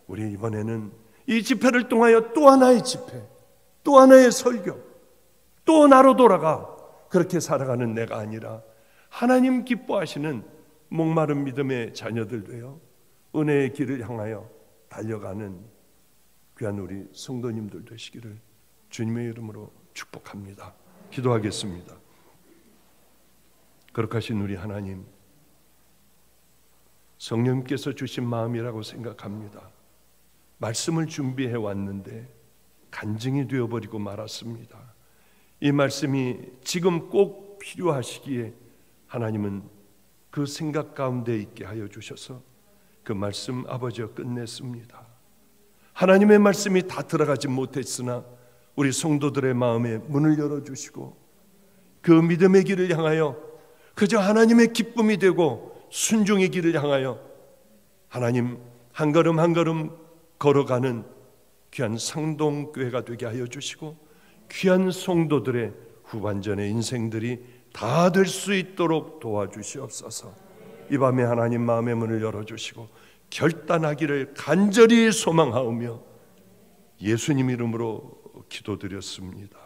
우리 이번에는 이 집회를 통하여 또 하나의 집회, 또 하나의 설교, 또 나로 돌아가 그렇게 살아가는 내가 아니라 하나님 기뻐하시는 목마른 믿음의 자녀들 되어 은혜의 길을 향하여 달려가는 귀한 우리 성도님들 되시기를 주님의 이름으로 축복합니다. 기도하겠습니다. 거룩하신 우리 하나님, 성령님께서 주신 마음이라고 생각합니다. 말씀을 준비해 왔는데 간증이 되어버리고 말았습니다. 이 말씀이 지금 꼭 필요하시기에 하나님은 그 생각 가운데 있게 하여 주셔서 그 말씀 아버지와 끝냈습니다. 하나님의 말씀이 다 들어가지 못했으나 우리 성도들의 마음에 문을 열어주시고 그 믿음의 길을 향하여 그저 하나님의 기쁨이 되고 순종의 길을 향하여 하나님 한 걸음 한 걸음 걸어가는 귀한 상동교회가 되게 하여 주시고 귀한 성도들의 후반전의 인생들이 다 될 수 있도록 도와주시옵소서. 이 밤에 하나님 마음의 문을 열어주시고 결단하기를 간절히 소망하오며 예수님 이름으로 기도드렸습니다.